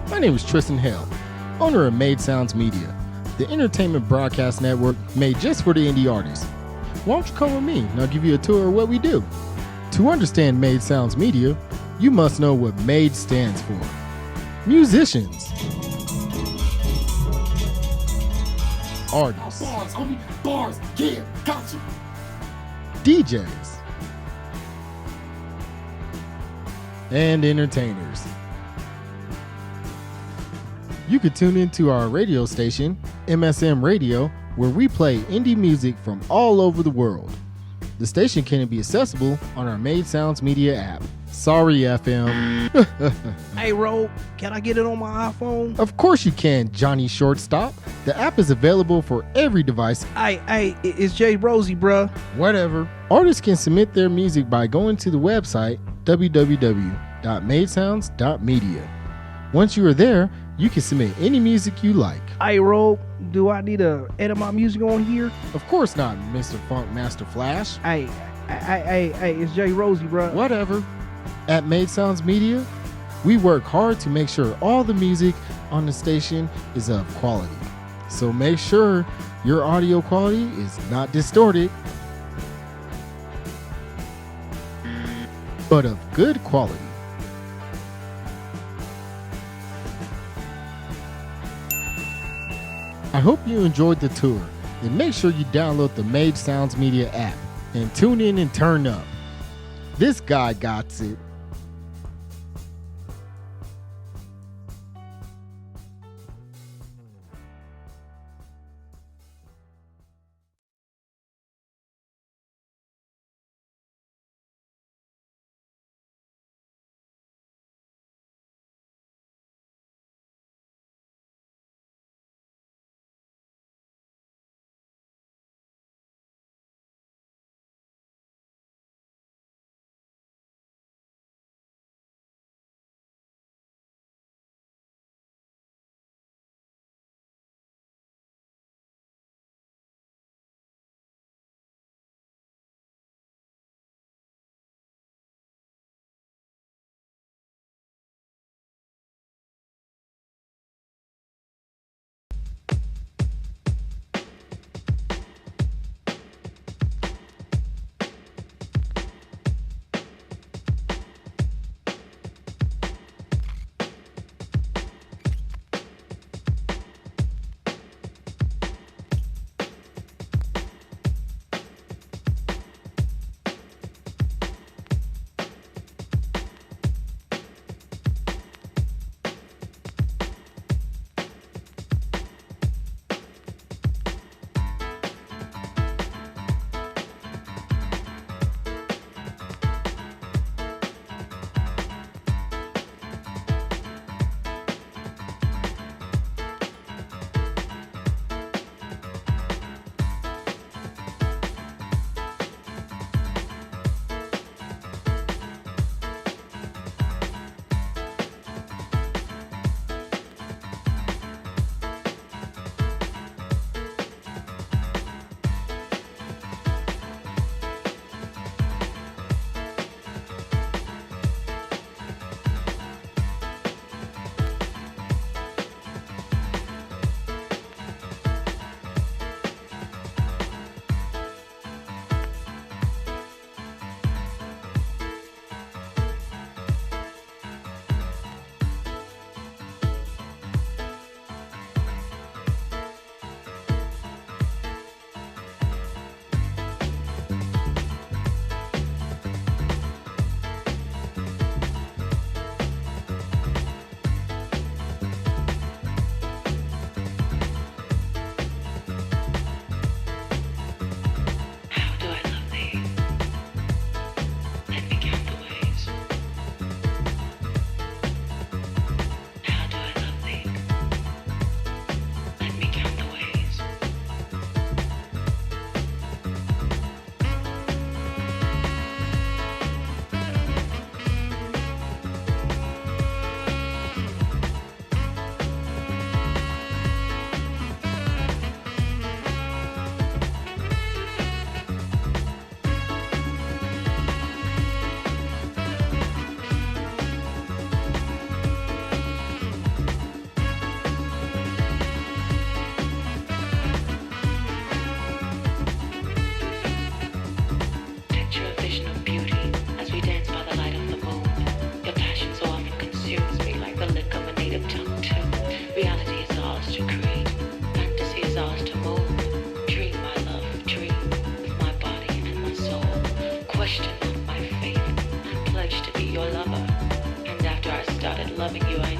My name is Tristan Hale, owner of Made Sounds Media, the entertainment broadcast network made just for the indie artists. Why don't you come with me and I'll give you a tour of what we do. To understand Made Sounds Media, you must know what MADE stands for. Musicians, artists, Bars, homie, bars, yeah, gotcha. DJs, and entertainers. You could tune into our radio station, MSM Radio, where we play indie music from all over the world. The station can be accessible on our Made Sounds Media app. Sorry, FM. Hey, Ro, can I get it on my iPhone? Of course you can, Johnny Shortstop. The app is available for every device. Hey, it's Jay Rosie, bruh. Whatever. Artists can submit their music by going to the website www.madesounds.media. Once you are there, you can submit any music you like. Hey, Ro, do I need to edit my music on here? Of course not, Mr. Funk Master Flash. Hey, it's Jay Rosie, bruh. Whatever. At Made Sounds Media, we work hard to make sure all the music on the station is of quality. So make sure your audio quality is not distorted, but of good quality. I hope you enjoyed the tour, and make sure you download the Made Sounds Media app and tune in and turn up. This guy got it.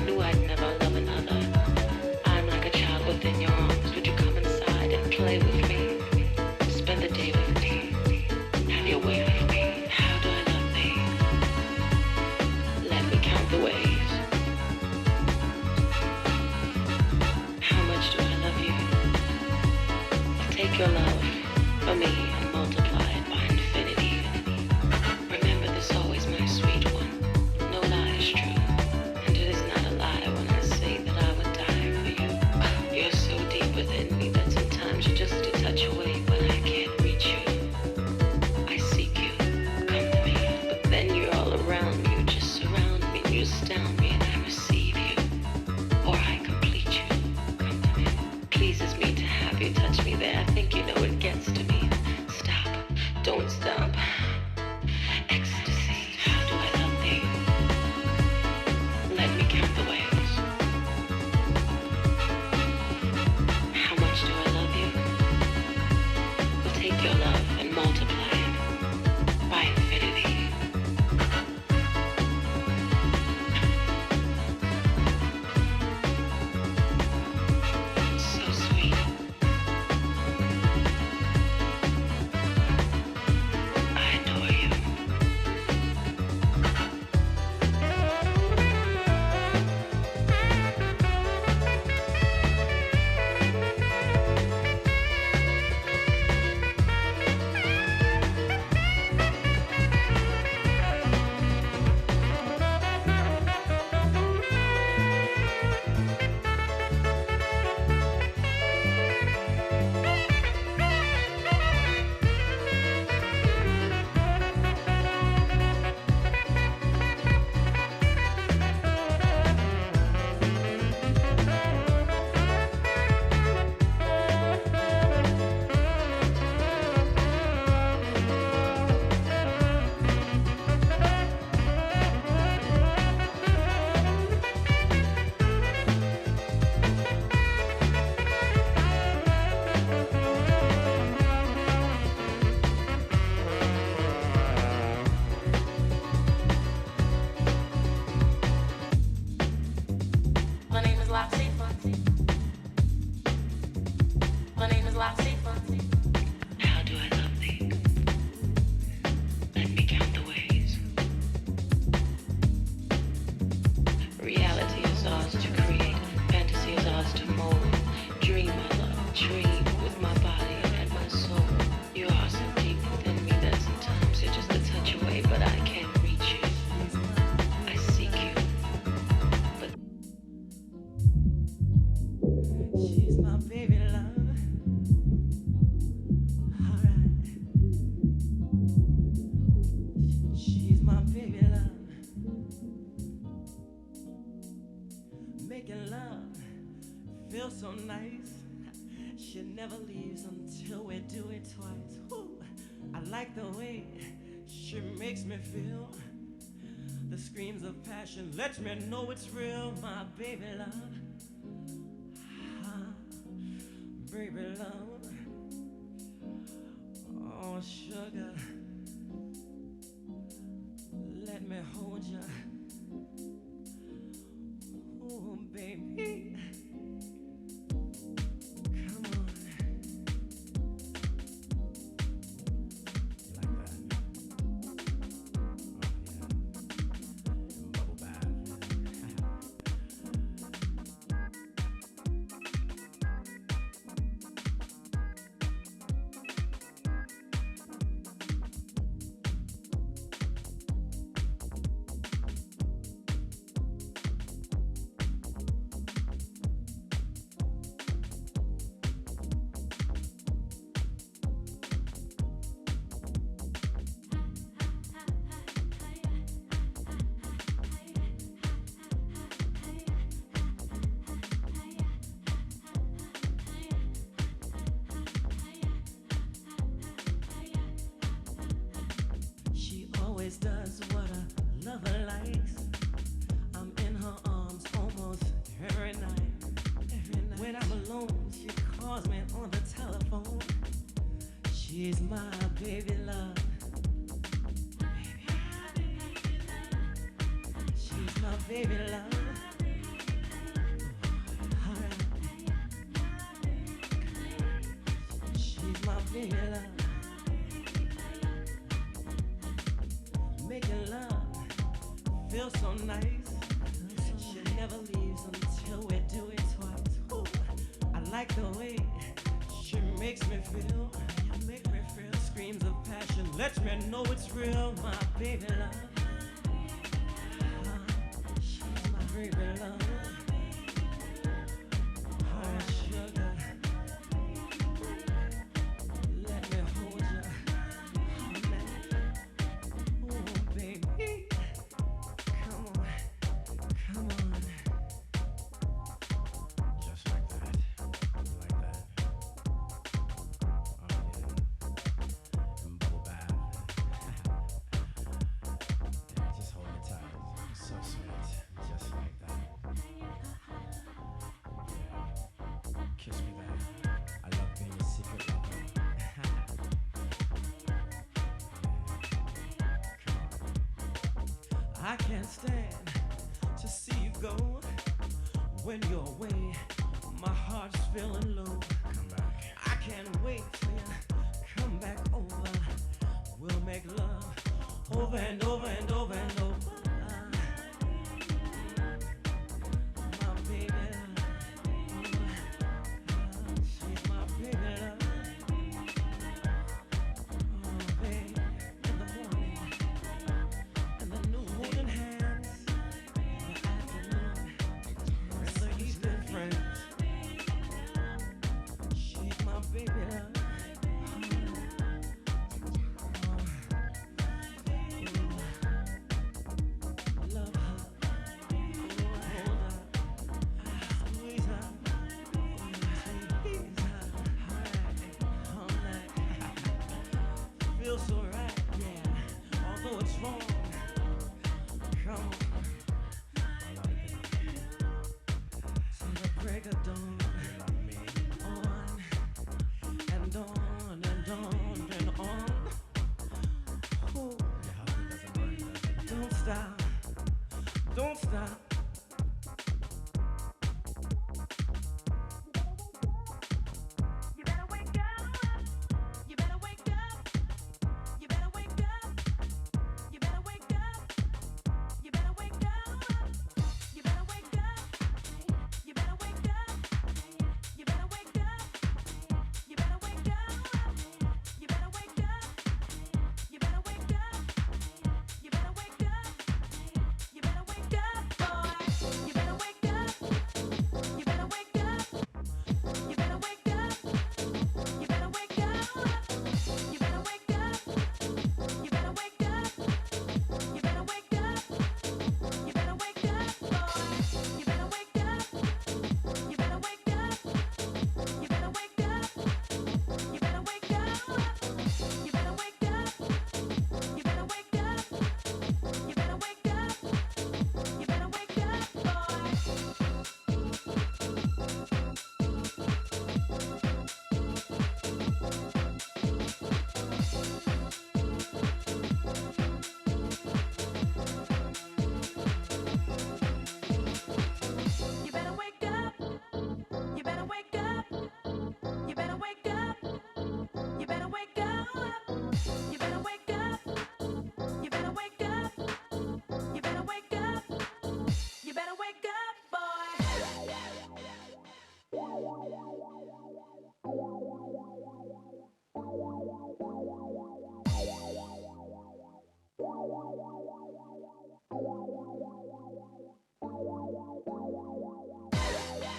Knew I'd never love another. I'm like a child within your arms. Would you come inside and play with me? Spend the day with me. Have your way with me. How do I love thee? Let me count the ways. How much do I love you? Take your love from me and multiply it by infinity. Remember this always, my sweet one. No lie is true, and it is not a lie when I say that I would die for you. You're so deep within me that sometimes you're just a touch away, but I can't reach you. I seek you, come to me, but then you're all around me. You just surround me, you astound me, and I receive you, or I complete you. Come to me. Pleases me to have you touch me there. I think you know it gets to me. Stop, don't stop. Ecstasy, how do I love thee? Let me count the ways. How much do I love you? We'll take your love and multiply it by infinity. So sweet. I adore you. My name is Loxy Fonzie. My name is Loxy Fonzie. How do I love thee? Let me count the ways. Reality is ours to create. Fantasy is ours to mold. Dream, my love, dream with my body and my soul. You are so deep within me that sometimes you're just a touch away, but I can't reach you. I seek you, but She's my baby love. Alright. She's my baby love. Making love feels so nice. She never leaves until we do it twice. Whew. I like the way she makes me feel. The screams of passion lets me know it's real. My baby love. Baby love, oh sugar, let me hold you. Oh baby, come on. You like that? Oh yeah, bubble bath. always does what a lover likes. I'm in her arms almost every night. When I'm alone, she calls me on the telephone. She's my baby love. She's my baby love. baby love. Making love feels so nice. She never leaves until we do it twice. Ooh, I like the way she makes me feel. You make me feel. Screams of passion, lets me know it's real. My baby love. She's my baby love. Her sugar. Let me hold you. Oh, baby. Come on. Come on. Just like that. Like that. Oh yeah. And bubble bath. Yeah, just hold me tight. So sweet. Just like that. Yeah. Kiss me back. I love being your secret lover. I can't stand to see you go. When you're away, my heart's feeling low. Come back. I can't wait till you come back over. We'll make love over and over and over and over. My baby, she's my baby love. Oh, babe, in the morning, and the new holding hands, in the afternoon, and the evening friends. She's my baby love. Love her. Hold her. Squeeze her. Tease her. All night. Feels so right, yeah. Although it's wrong. Come on. To the break of dawn. On and on and on and on. Ooh. Don't stop. Don't stop. You better wake up. You better wake up. You better wake up. You better wake up. You better wake up. You better wake up. You better wake up. You better wake up. You better wake up. You better wake up. You better wake up. You better wake up. You better wake up, boy. You better wake up. You better wake up. You better wake up. You better wake up. You better wake up. You better wake up. You better wake up. You better wake up, boy. You better wake up. You better wake up. You better wake up. You better wake up. You better wake up. You better wake up. You better wake up. You better wake up, boy. You better wake up. You better wake up. You better wake up. You better wake up. You better wake up. You better wake up. You better wake up. You better wake up, boy.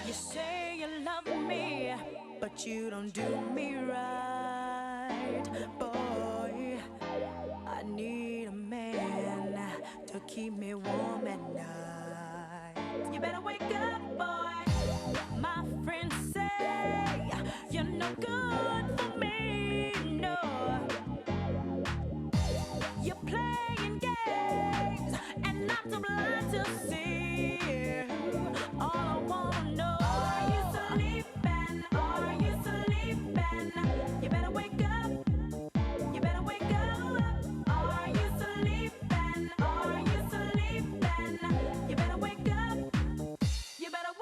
You say you love me, but you don't do me right, boy. I need a man to keep me warm at night. You better wake up, boy. My friends say you're no good for me, no. You're playing games and not too blind to see. All I wanna know, Are you sleeping? Are you sleeping? You better wake up. You better wake up. Are you sleeping? Are you sleeping? You better wake up. You better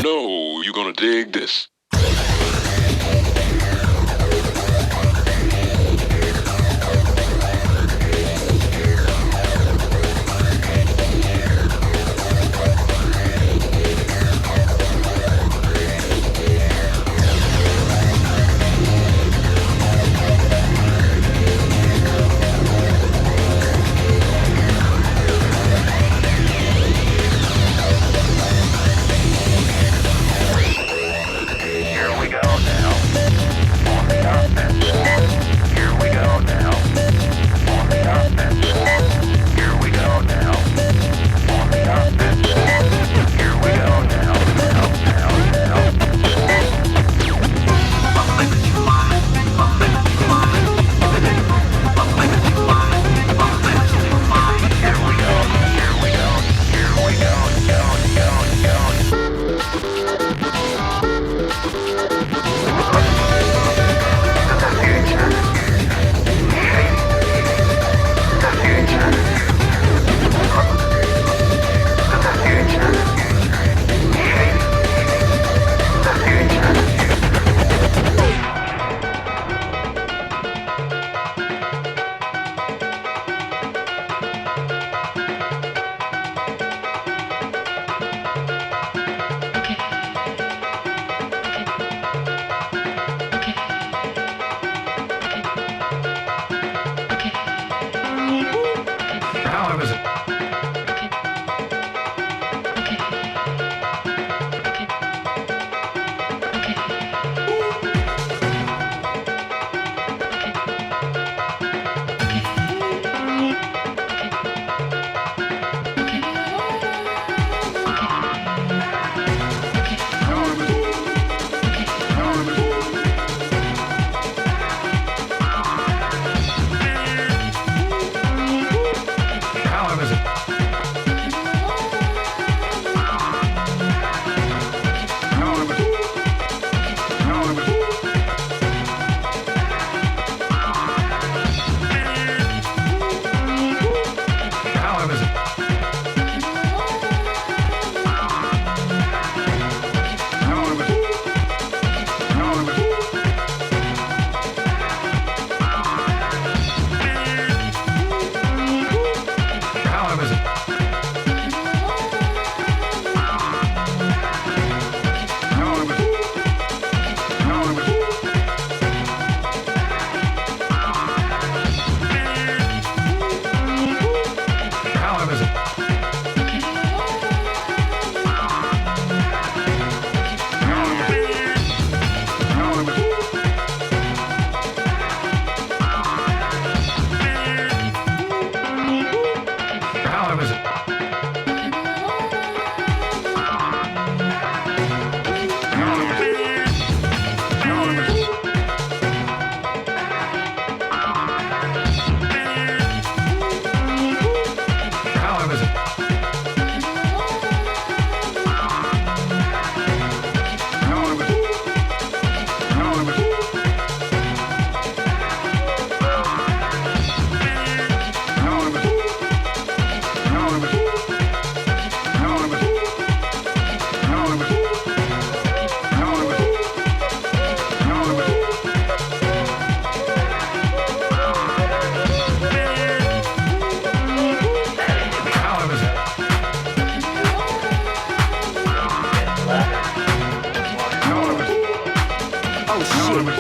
No, you're gonna dig this.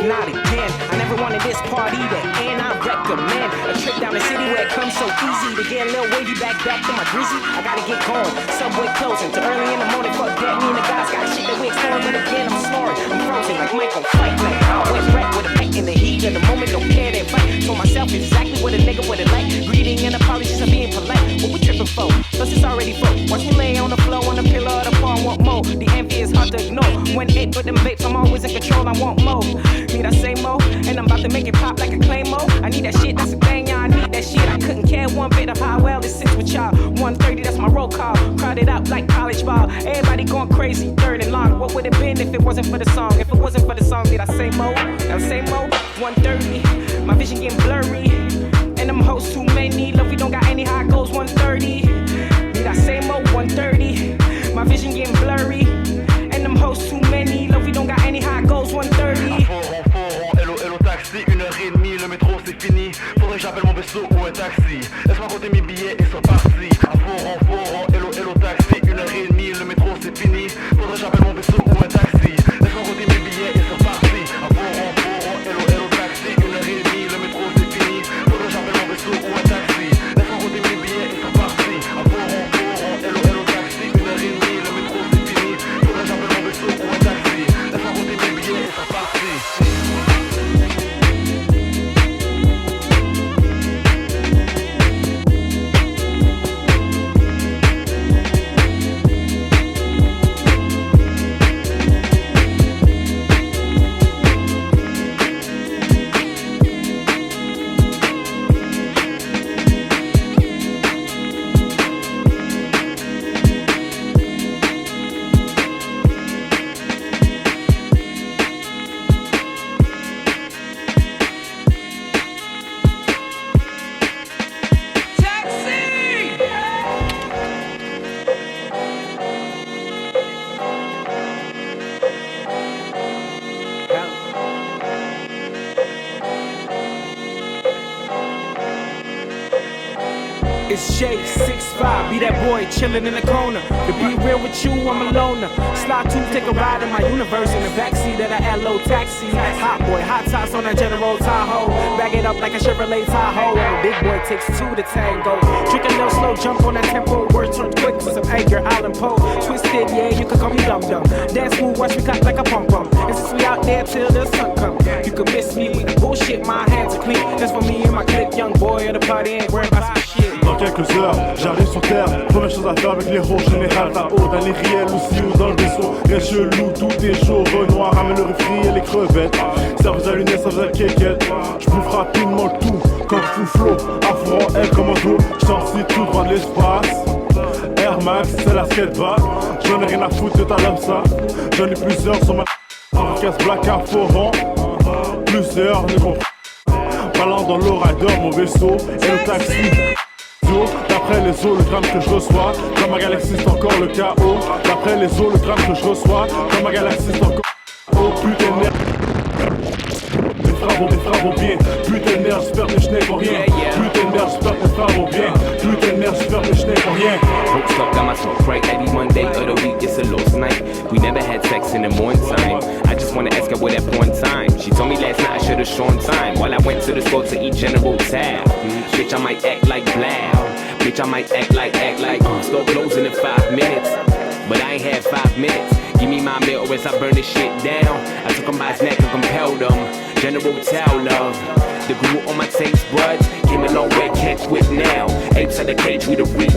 Not again. I never wanted this party to end. I recommend a trip down the city where it comes so easy to get a little wavy back to my greasy. I gotta get going. Subway closing too early in the morning. Fuck that. Me and the guys got shit that we exploring, but again I'm snoring. I'm frozen like Mike on flight night. I went wreck with a pack in the heat of the moment. Don't care that fight. Told myself exactly what a nigga would have liked. Greeting and apologies for being polite. What we tripping for? Plus it's already full. Watch me lay on the floor on the pillow of the farm. Want more? The envy is hard to ignore. When hit with them vapes, I'm always in control. I want more. Need I say more? And I'm about to make it pop like a claymore. I need that shit, that's a thing, y'all. I need that shit. I couldn't care one bit of how well it sits with y'all. 1:30, that's my roll call. Crowded up like college ball. Everybody going crazy, third and long. What would it been if it wasn't for the song? If it wasn't for the song, did I say more? Did I say more? 1:30, my vision getting blurry. And them hoes too many. Love, we don't got any high goals. 1:30, did I say more? 1:30, my vision vision getting blurry. And them hoes too many. Love, we don't got any high goals 130. Hello, hello taxi, 1h30, le métro c'est fini. Faudrait que j'appelle mon vaisseau ou un taxi. Laisse-moi compter mes billets et c'est reparti. Un foron, hello, hello taxi, 1h30, le métro c'est fini. Faudrait que j'appelle mon vaisseau ou un taxi. Laisse-moi compter mes billets et c'est reparti. Un foron, hello, hello taxi, 1h30, le métro c'est fini. Faudrait que j'appelle mon vaisseau ou un taxi. Laisse-moi compter mes billets et c'est reparti. Un foron, hello, hello taxi, 1h30, le métro c'est fini. Faudrait que j'appelle mon vaisseau ou un taxi. Laisse-moi compter mes billets et c'est reparti. It's Shay, 6'5", be that boy chillin' in the corner. To be real with you, I'm a loner. Slide 2, take a ride in my universe in the backseat of the LO taxi. Hot boy, hot toss on a General Tahoe. Bag it up like a Chevrolet Tahoe. And the big boy takes 2 to tango. Drink a little slow, jump on that tempo. Words turn quick with some anger, Island Poe. Twisted, yeah, you can call me dum dum. Dance smooth, watch me cut like a pum pum. And since we out there till the sun come, you can miss me with the bullshit, my hands are clean. That's for me and my clique, young boy of the party ain't worried about some shit. Dans quelques heures, j'arrive sur terre. Première chose à faire avec les héros général. T'as haut, dans les riels aussi ou dans le vaisseau. Rien chelou, tout est chaud. Renoir, ramène le refri et les crevettes. Serveuse à lunettes, serveuse à quéquette. J'bouffe rapidement le tout, comme Fouflo. Affront, air commando. J't'en cite tout droit de l'espace. Air Max, c'est la skateback. J'en ai rien à foutre de ta ça. J'en ai plusieurs sur ma casse black à foron. Plusieurs, ne comprends. Ballant dans l'orador, mon vaisseau et le taxi. D'après les eaux, le drame que je reçois. Dans ma galaxie, c'est encore le chaos. D'après les eaux, le drame que je reçois. Dans ma galaxie, c'est encore oh putain de merde. Mes frères vont bien. Putain de merde, j'espère que mes chenets vont rien. Putain de merde, j'espère que mes frères vont bien. Putain de merde, j'espère que mes chenets vont rien. Hope stuck, got my smoke right. Every Monday of the week, it's a lost night. We never had sex in the morning time. I just wanna ask her where that porn time. She told me last night I should've shown time. While I went to the store to eat General Tab. Bitch, I might act like Blau. Bitch, I might act like store closing in 5 minutes. But I ain't had 5 minutes. Give me my meal or else I burn this shit down. I took him by his neck and compelled him. General Tao love. The glue on my taste buds. Came a long way, can't quit now. Apes at the cage, we the reap.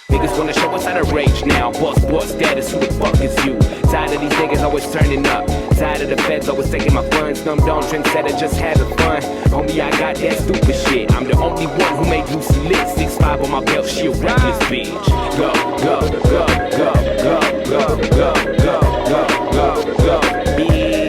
Niggas wanna show us how to rage now. Boss status, who the fuck is you? Tired of these niggas always turning up. Tired of the feds always taking my funds. Numb down, trendsetter, just having fun. Homie, I got that stupid shit. I'm the only one who made Lucy lit. 6'5" on my belt, she a reckless bitch. Go, go, go, go, go, go, go, go, go, go, go, bitch.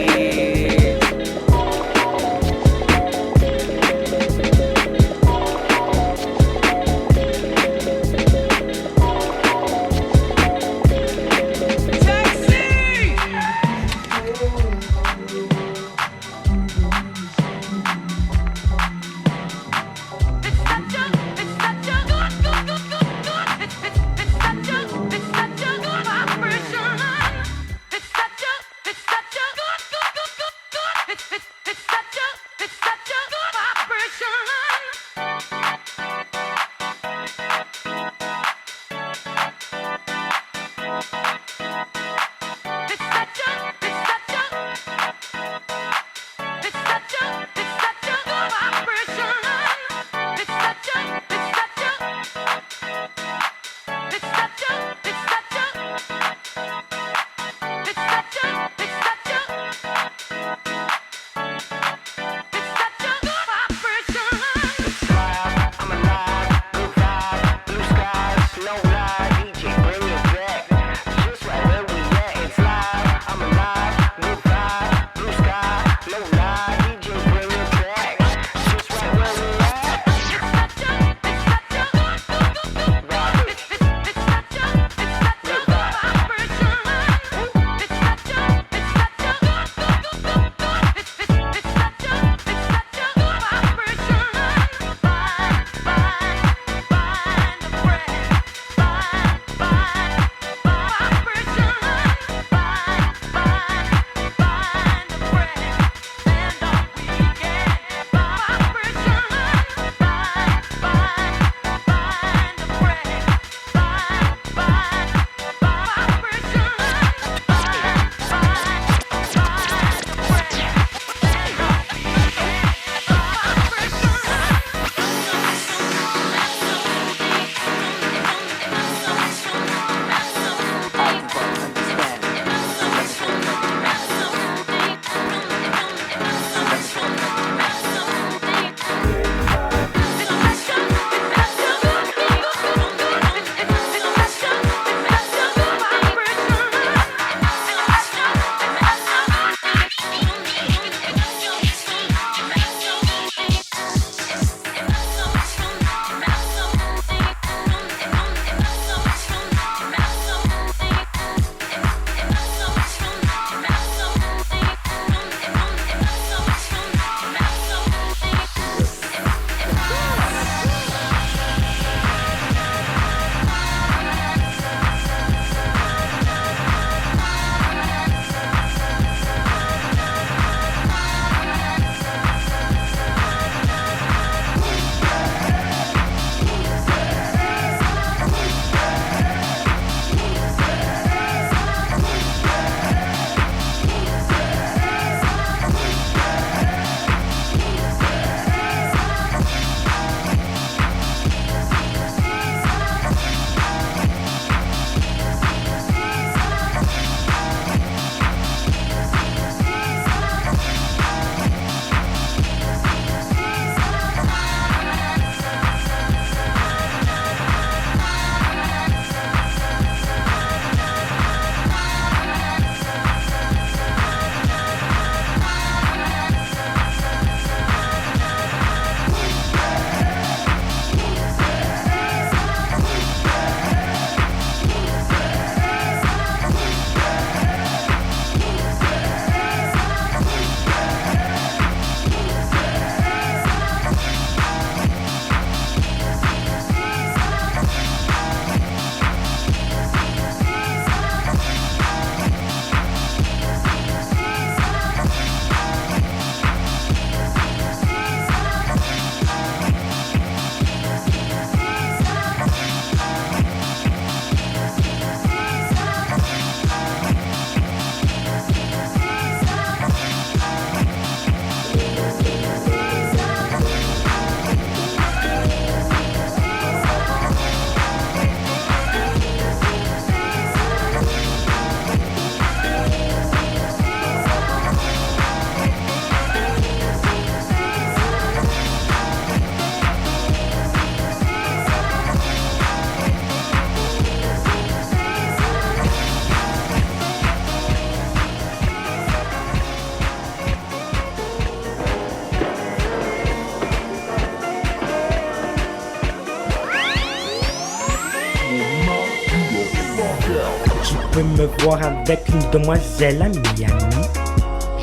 me voir avec une demoiselle à Miami.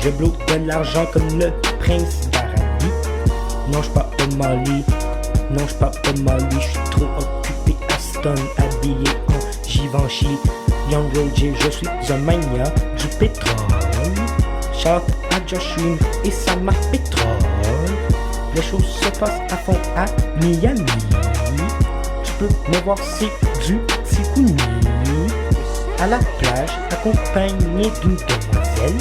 Je bloque de l'argent comme le prince d'Arabie. Non, je parle pas de Mali, non, je parle pas de Mali. Je suis trop occupé à Stone, habillé en Givenchy. Young Roger, je suis un mania du pétrole. Shout à Joshua et sa marque pétrole. Les choses se passent à fond à Miami. Tu peux me voir, c'est du Tikouni. À la plage, accompagné d'une demoiselle.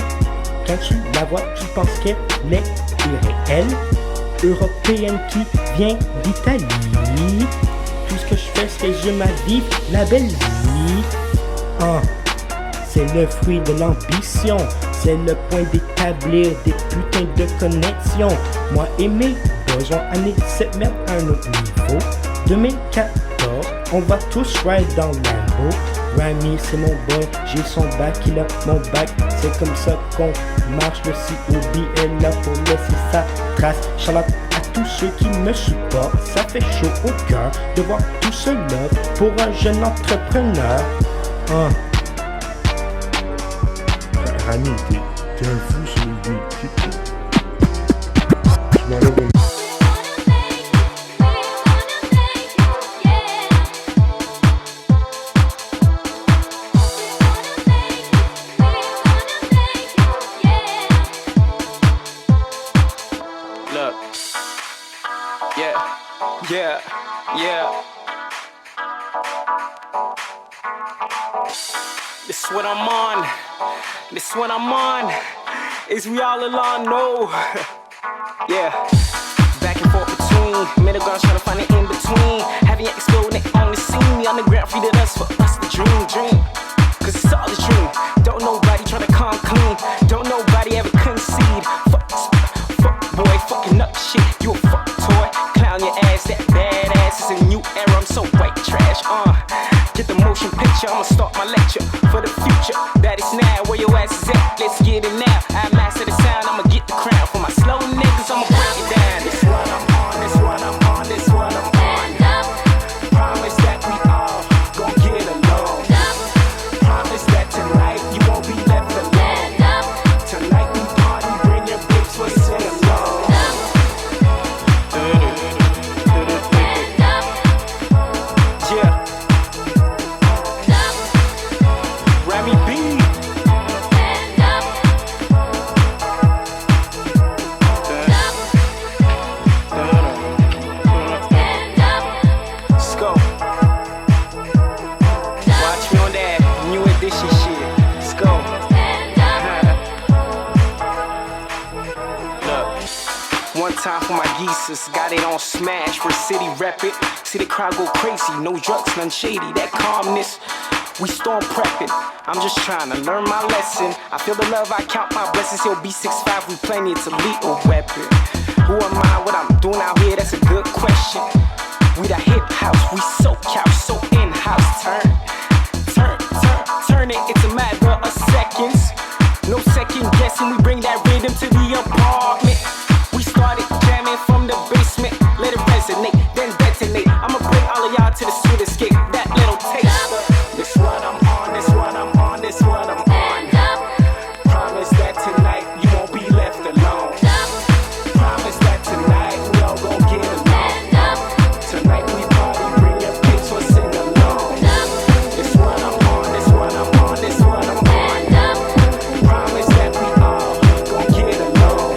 Quand tu la vois, tu penses qu'elle est irréelle. Européenne qui vient d'Italie. Tout ce que je fais, c'est que je ma vie, la belle vie. C'est le fruit de l'ambition. C'est le point d'établir des putains de connexions. Moi et mes boys ont amené cette merde à un autre niveau. 2014, on va tous ride dans Lambo. Rami c'est mon boy, j'ai son bac, il a mon bac. C'est comme ça qu'on marche, le COB est là pour laisser sa trace. Shout out à tous ceux qui me supportent, ça fait chaud au cœur de voir tout cela pour un jeune entrepreneur. Rami, t'es un fou sur le beat. Je m'enlève un Yeah. This what I'm on. This what I'm on. Is we all alone? No. Yeah. Back and forth between middle ground, trying to find it in between. Having it exploding on the scene. The underground feeding us for us to dream. Cause it's all a dream. Don't nobody try to come clean. Don't nobody ever concede. Fuck boy, fucking up shit. You a fuck toy. Clown your ass, that badass. It's a new era, I'm so white trash. Get the motion picture, I'ma start my lecture for the future. That is now, where your ass is at. Let's get it now. I master the sound, I'ma get the crown. For my slow niggas, I'ma break it down. This what I'm on, this what I'm on, this what I'm on. Promise that we all gon' get along. Promise that tonight you won't be left alone. Tonight we party, bring your bitch for sing along. Yeah. Rami B. Let's go. Watch me on that new edition shit. Let's go. Look. One time for my geezers, got it on smash for city rep it. See the crowd go crazy, no drugs, none shady. That calmness, we storm prepping. I'm just trying to learn my lesson. I feel the love, I count my blessings. He'll be 6'5", we plenty, it's a lethal weapon. Who am I, what I'm doing out here, that's a good question. We the hip house, we so couch, so in-house. Turn it, it's a matter of seconds. No second guessing, we bring that rhythm to the apartment. We started jamming from the basement, let it resonate, then detonate. I'ma bring all of y'all to the sweet escape, that little taste. This what I'm on, this what I'm on, this what I'm on. Promise that tonight you won't be left alone. Promise that tonight we all gon' get along. Tonight we party, bring your bitch for sing along. This what I'm on, this what I'm on, this what I'm on. Promise that we all gon' get along.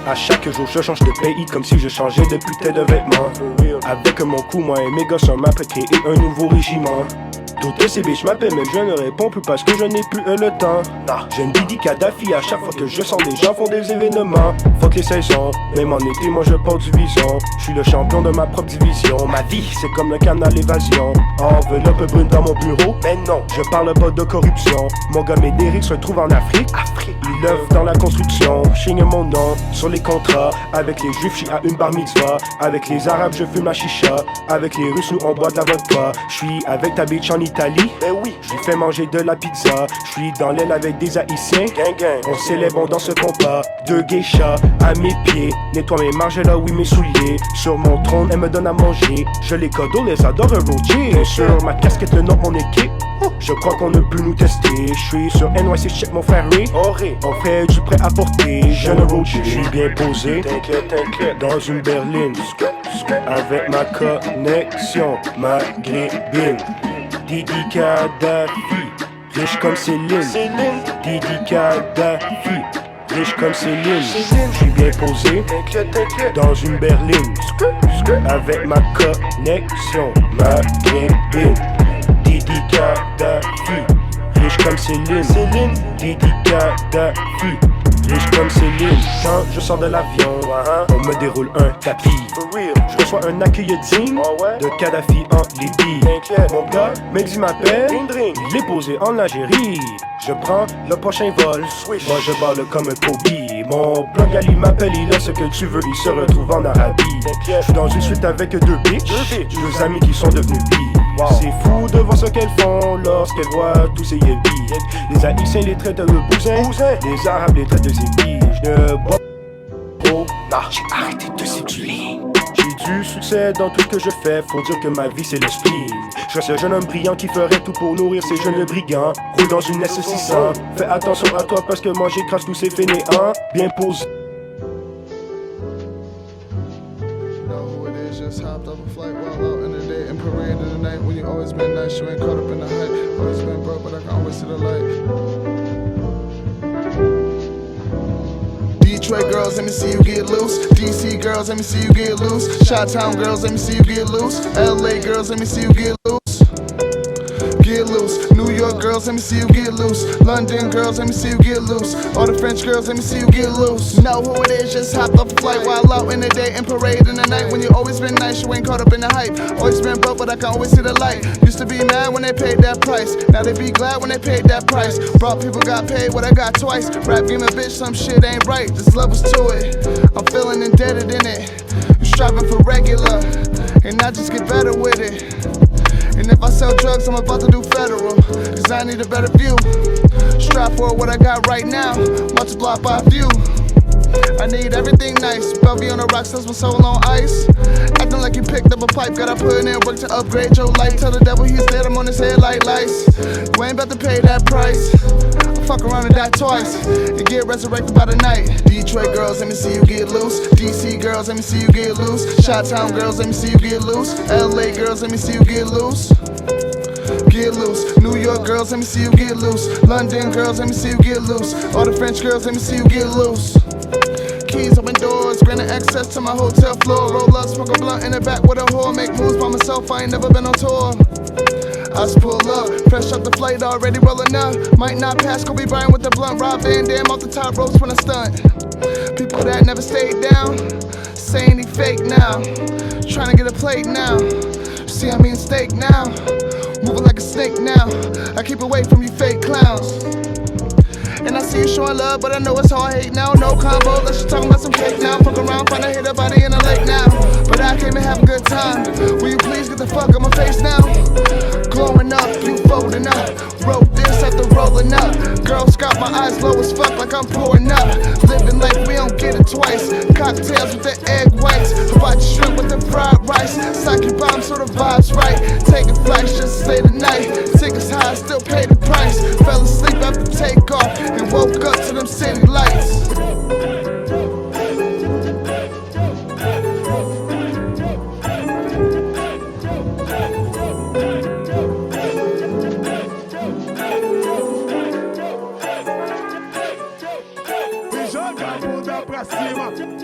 À chaque jour je change de pays comme si je changeais de putain de vêtements. Avec mon coup, moi et mes gars sommes après créer un nouveau régiment. Toutes ces bitches m'appellent mais je ne réponds plus parce que je n'ai plus le temps. Je ne dis Kadhafi à chaque fois que je sens des gens font des événements. Fuck les saisons, même en été moi je porte du vison. Je suis le champion de ma propre division. Ma vie c'est comme le canal évasion. Enveloppe brune dans mon bureau, mais non, je parle pas de corruption. Mon gars Médéric se trouve en Afrique. Il œuvre dans la construction, chigne mon nom sur les contrats. Avec les juifs j'suis à une bar mitzvah. Avec les arabes je fume la chicha. Avec les russes nous on boit de la vodka. J'suis avec ta bitch en Italie, ben oui, je lui fais manger de la pizza. Je suis dans l'aile avec des haïtiens, gang gang. On célèbre, on danse compas. Deux geishas à mes pieds. Nettoie mes marges là, oui mes souliers. Sur mon trône, elle me donne à manger. Je les codo, les adore roger. Sur ma casquette, le nom, mon équipe. Je crois qu'on ne peut nous tester. Je suis sur NYC, check mon frère Ray. On fait du prêt à porter. Jeune roger, je suis bien posé. T'inquiète, dans une berline. Avec ma connexion maghrébine. Didi Kadhafi, riche comme Céline. Didi Kadhafi, riche comme Céline. Je suis bien posé, dans une berline. Avec ma connexion maghrébine. Didi Kadhafi, riche comme Céline. Didi Kadhafi, riche comme Céline. Quand je sors de l'avion, on me déroule un tapis. Je reçois un accueil digne de Kadhafi en Libye. Mon gars, Mehdi m'appelle, il est posé en Algérie. Je prends le prochain vol, moi je balle comme un Kobe. Mon plug Ali m'appelle, il a ce que tu veux, il se retrouve en Arabie. Je suis dans une suite avec deux bitches, deux amis qui sont devenus billes. C'est fou de voir ce qu'elles font lorsqu'elles voient tous ces yébis. Les haïtiens les traitent de bousins, les arabes les traitent de zébis. Je ne bois pas, j'ai arrêté de séduire. J'ai du succès dans tout ce que je fais, faut dire que ma vie c'est le spleen. Je suis un jeune homme brillant qui ferait tout pour nourrir ces jeunes brigands. Roule dans une S600, fais attention à toi parce que moi j'écrase tous ces fainéants. Bien posé. Just hopped off a flight while out in the day and parade in the night. When you always been nice, you ain't caught up in the hype. Always been broke, but I can always see the light. Detroit girls, let me see you get loose. DC girls, let me see you get loose. Chi-Town girls, let me see you get loose. LA girls, let me see you get loose. Get loose. New York girls, let me see you get loose. London girls, let me see you get loose. All the French girls, let me see you get loose. Know who it is, just hopped off a flight while out in the day and parade in the night. When you always been nice, you ain't caught up in the hype. Always been broke, but I can always see the light. Used to be mad when they paid that price. Now they be glad when they paid that price. Brought people got paid what I got twice. Rap game a bitch, some shit ain't right. There's levels to it. I'm feeling indebted in it. You striving for regular, and I just get better with it. And if I sell drugs, I'm about to do federal, cause I need a better view. Strive for what I got right now, multiply by a few. I need everything nice, Belvy on the rocks, that's my soul on ice. Acting like you picked up a pipe, gotta put in work to upgrade your life. Tell the devil he's dead, I'm on his head like lice. You ain't about to pay that price. I fuck around and die twice, and get resurrected by the night. Detroit girls, let me see you get loose. DC girls, let me see you get loose. Chi-Town girls, let me see you get loose. LA girls, let me see you get loose. Get loose. New York girls, let me see you get loose. London girls, let me see you get loose. All the French girls, let me see you get loose. Keys open doors, granted access to my hotel floor. Roll up, smoke a blunt in the back with a whore. Make moves by myself, I ain't never been on tour. I just pull up, fresh up the flight, already rolling up. Might not pass, Kobe Bryant with the blunt. Rob Van Dam off the top ropes when I stunt. People that never stayed down, saying he fake now. Trying to get a plate now. See, I'm eating steak now. Moving like a snake now. I keep away from you fake clowns. And I see you showing love, but I know it's all hate now. No combo, unless you're talking about some cake now. Fuck around, find a hit a body in the lake now. But I came and have a good time. Will you please get the fuck out my face now? Glowing up, you folding up. Wrote this after rolling up. Girl, got my eyes low as fuck like I'm pouring up. Living like we don't get it twice. Cocktails with the egg whites. Hibachi shrimp with the fried rice. Sake bomb so the vibe's right. Taking flights just to stay the night. Tickets high, still pay the price. Fell asleep after takeoff and woke up to them city lights. Déjà, gars, pra cima.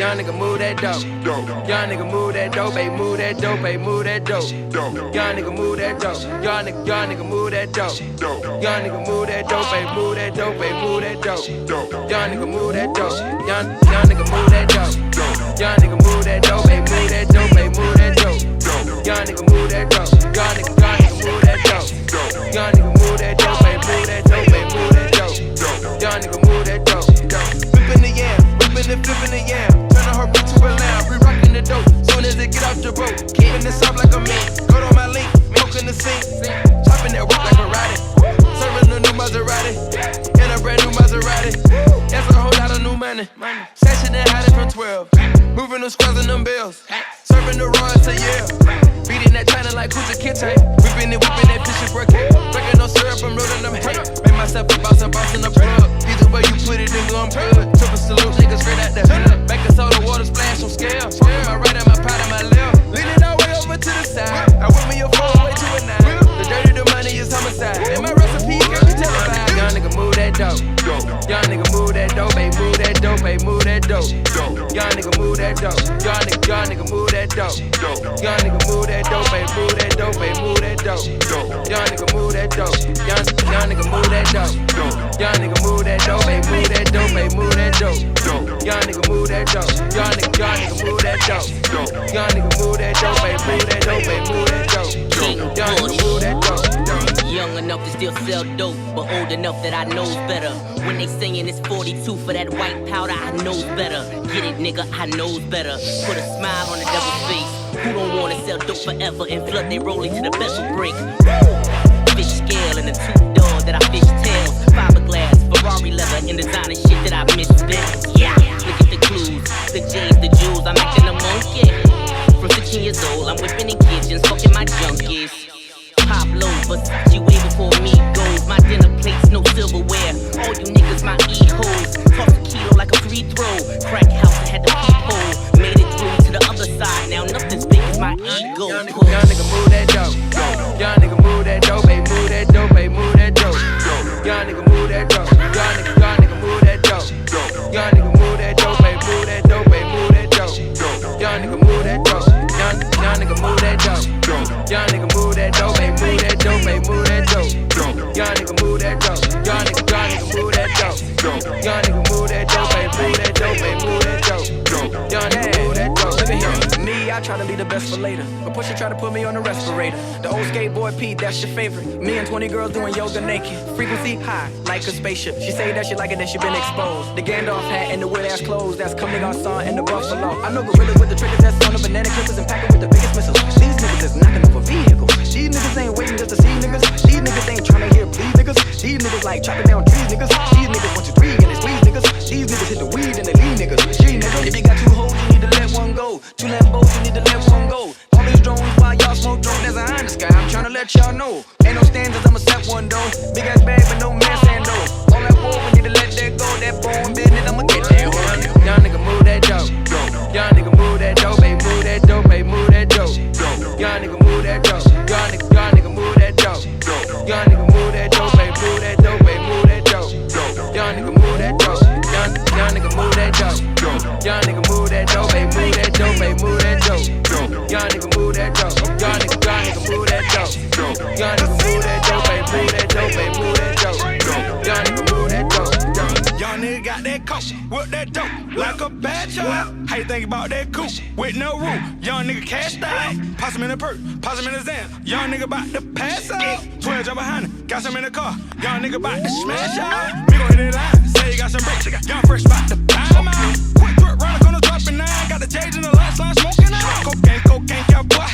Young nigga move that dope. Young nigga move that dope, baby, move that dope, baby, move that dope. Young nigga move that dope. Young nigga move that dope. Young nigga move that dope, baby, move that dope, baby, move that dope. Young nigga move that dope. Young nigga move that dope. Young nigga move that dope, baby, move that dope, baby, move that dope. Young nigga move that dope. Young nigga move that dope. Young nigga move that dope, baby, move that dope, baby, move that dope. Young nigga move that dope. Whipping the yam, whipping and flipping the yam. Turning her bitch to a lamb, re-rocking the dope. Soon as it get off the boat, keeping this up like a man. Go on my link, milking the sink, chopping that work like a riding. Serving a new Maserati, in a brand new Maserati. That's a whole lot of new money. Sashing and hiding from 12, moving them squads and them bills. Serving the Royals to Yale, beating that China like Kuta Kinte. Whipping it, fishing for a cake. Breaking no syrup, I'm rolling them hay. Make myself a boss in the plug. Either way you put it, nigga, I'm good. Triple salute, niggas straight out the hood. Back and soda, water splash on scale. Smoking my right and my pot and my left. Lean it all way over to the side. I whip me a 4-way to a 9. The dirty, the money is homicide. And my recipe got me televised. Young nigga move that dope. Young nigga move that dope, baby, move that dope, baby, move that dope. Young nigga move that dope. Young nigga move that dope. Young nigga move that dope, baby, move that dope, baby, move that dope. Young nigga move that dope. Young nigga move that dope. Young nigga move that dope, baby, move that dope, baby, move that dope. Young nigga move that dope. Young nigga move that dope. Young nigga move that dope, baby, move that dope, baby, move that dope. Young nigga move that dope. Young enough to still sell dope, but old enough that I knows better. When they singing it's 42 for that white powder, I knows better. Get it, nigga, I knows better. Put a smile on the devil's face. Who don't wanna sell dope forever and flood they rolling to the bezel break? Fish scale and a two-door that I fish tails. Fiberglass, Ferrari leather, and designer shit that I misspent. Yeah, look at the clues, the J's, the jewels, I'm acting a monkey. From 16 years old, I'm whipping in kitchens, fucking my junkies. Pop low, Versace way before me goes. My dinner plates, no silverware. All you niggas, my E-hoes. Toss a kilo like a free throw. Crack house, I had the peephole. Made it through to the other side. Now nothing's big as my ego. Young nigga move that dope. Young nigga move that dope, baby, move that dope, baby, move that dope. Young nigga move that dope. Young nigga move that dope. Young nigga move that dope, baby, move that dope, baby, move that dope. Young nigga move that dope. Young nigga move that dope. Young nigga move that dope, baby, move that dope, baby, move that dope. Young nigga move that dope. Young nigga move that dope. Young nigga move that dope, baby, move that dope, baby, move that dope. Young nigga move that dope. Look at here. Me, I try to be the best for later, but Pusha try to put me on the respirator. The old skateboard Pete, that's your favorite. Me and 20 girls doing yoga naked. Frequency high, like a spaceship. She say that she like it, then she been exposed. The Gandalf hat and the weird ass clothes. That's Comme des Garçons and the Buffalo. I know gorillas with the triggers that's on the banana clippers and packing with the biggest missiles. These niggas is knocking over vehicles. These niggas ain't waiting just to see niggas. These niggas ain't trying to hear please niggas. These niggas like chopping down trees niggas. These niggas 1, 2, 3 and they squeeze niggas. These niggas hit the weed and they leave niggas. G niggas. If you got 2 hoes, you need to let one go. 2 Lambos, you need to let one go. All these drones while y'all smoke drone, there's a eye in the sky. I'm trying to let y'all know. Ain't no standards, I'ma set one though. Big ass bag, but no man stand though. All that war, we need to let that go. That bone business, I'ma get that one. Young nigga move that dope. Young nigga move that dope, baby, move that dope, baby, move that dope. Young nigga move that dope. Young nigga move that dope. Young nigga move that dope, baby, move that dope, baby, move that dope. Young nigga move that dope. Young nigga move that dope. Young nigga move that dope, baby, move that dope, baby, move that dope. Young nigga move that dope. Young nigga move that dope. Young nigga move that dope, baby, move that dope, baby, move that dope. Young nigga move that dope. Young nigga got that coat, whip that dope like a bad child. How you think about that coupe with no roof? Young nigga cashed out, pass him in the perk, pass him in the Zan. Young nigga bout to pass out, 12 jump behind him, got some in the car. Young nigga bout to smash out. We gon' hit it line, say you got some bricks. Young fresh bout to buy him out. Quick trip round the corner, dropping 9. Got the J's in the lights, line smoking out. Cocaine, cowboy,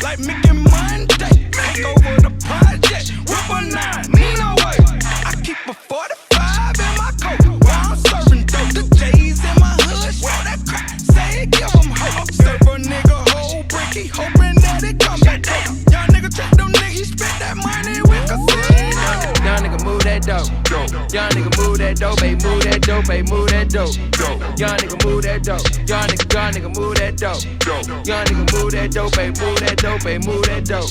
like Mickey Monday. Take over the project, whip a 9, me no way. I keep a 45 in my coat, while I'm serving dope. The J's in my hood, swell that crack, say it, give him hope. Serve a nigga whole brick, he hoping that it come back down. Young nigga trick them niggas, he spent that money with casino. Young nigga move that dope. Young nigga move that dope, babe, move that dope, babe, move that dope. Young nigga move that dope. Young nigga move that dope. Young nigga move that dope, babe, move that dope, babe, move that dope.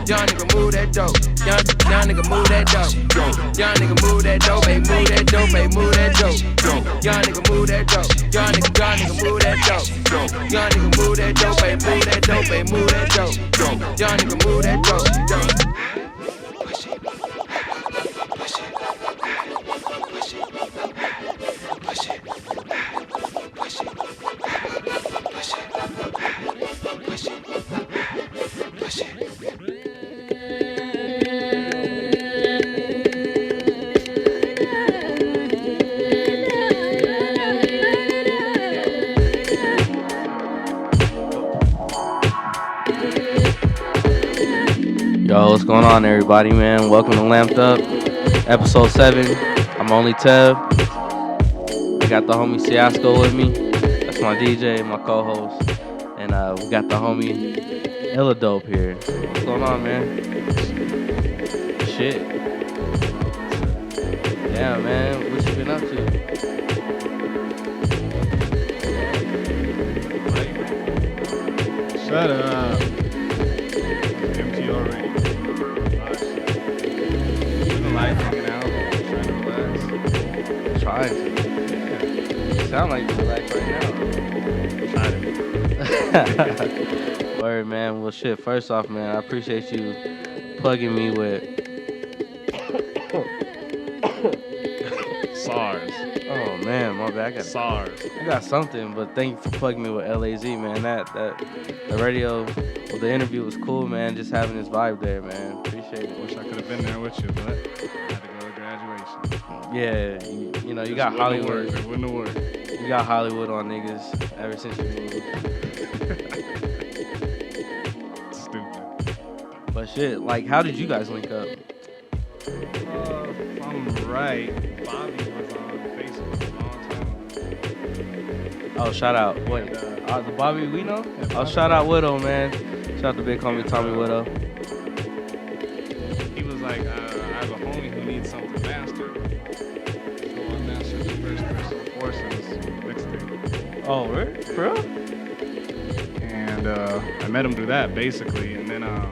Young nigga move that dope. Young nigga move that dope. Young nigga move that dope, babe, move that dope, babe, move that dope. Young nigga move that dope. Young nigga move that dope. Young nigga move that dope, babe, move that dope, babe, move that dope. Young nigga move that dope. Yo, what's going on, everybody, man? Welcome to Lamped Up, episode 7. I'm only Tev. We got the homie Siasco with me. That's my DJ, my co-host. And we got the homie Illadope here. What's going on, man? Shit. Yeah, man. What you been up to? Shut up. Empty already. Life hanging out, trying to relax. Trying to. Yeah. You sound like you relax right now. Trying to. Word, man. Well, shit. First off, man, I appreciate you plugging me with SARS. Oh man, my bad. I got SARS. I got something, but thank you for plugging me with LAZ, man. That the radio, well, the interview was cool, man. Just having this vibe there, man. Appreciate it. Wish I could have been there with you, but I had to go to graduation. Yeah, you know, you got Hollywood. It wouldn't have worked. You got Hollywood on niggas ever since you moved. Stupid. But shit, like, how did you guys link up? If I'm right, Bobby was on Facebook a long time ago. Oh, shout out. Wait, the Bobby we know? Oh, shout out Widow, man. Shout out to big homie Tommy Widow. He was like, I have a homie who needs something mastered. So I mastered the first Crystal Forces mixtape. Oh, really? For real? And I met him through that, basically. And then I